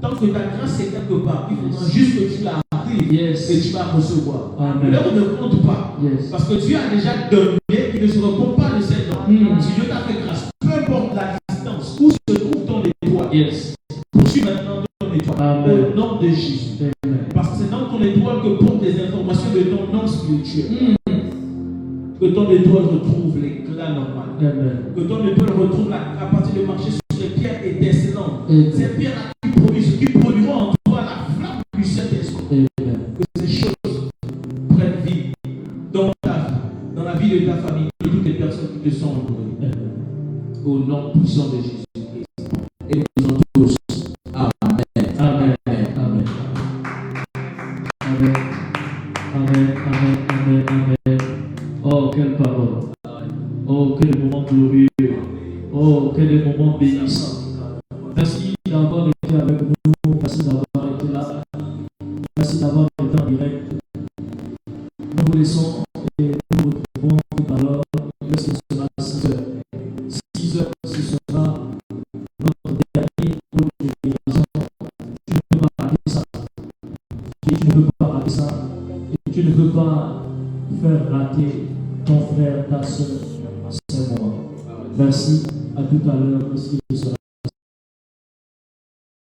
Tant que ta grâce est quelque part, il faudra juste que tu la arrives et tu vas recevoir. L'heure ne compte pas. Parce que Dieu a déjà donné, il ne se repose pas de cette heure. Si Dieu t'a fait grâce, peu importe la distance, où se trouve ton étoile, poursuis maintenant ton étoile. Au nom de Jésus. Parce que c'est dans ton étoile que portent les informations de ton nom spirituel. Que ton étoile retrouve l'éclat normal. Que ton étoile retrouve la capacité de marcher sur les pierres étincelantes. Ces pierres-là qui produiront en toi la flamme du Saint-Esprit. Que ces choses prennent vie dans ta vie, dans la vie de ta famille, de toutes les personnes qui te sont entourées. Au nom puissant de Jésus-Christ. Et nous disons tous Amen. Amen. Amen. Amen. Amen. Amen. Amen. Oh, quelle parole. Oh, quel moment glorieux. Oh, quel moment bénissant. Merci d'avoir été avec nous. Merci d'avoir été là. Merci d'avoir été en direct. Nous vous laissons et nous vous retrouvons tout à l'heure. Lorsque ce sera 6 heures. 6 heures, ce sera notre dernier cours de guérison. Tu ne peux pas rater ça. Et tu ne peux pas rater ça. Et tu ne peux pas faire rater ton frère, ta soeur, c'est moi. Merci, à tout à l'heure, aussi, ce sera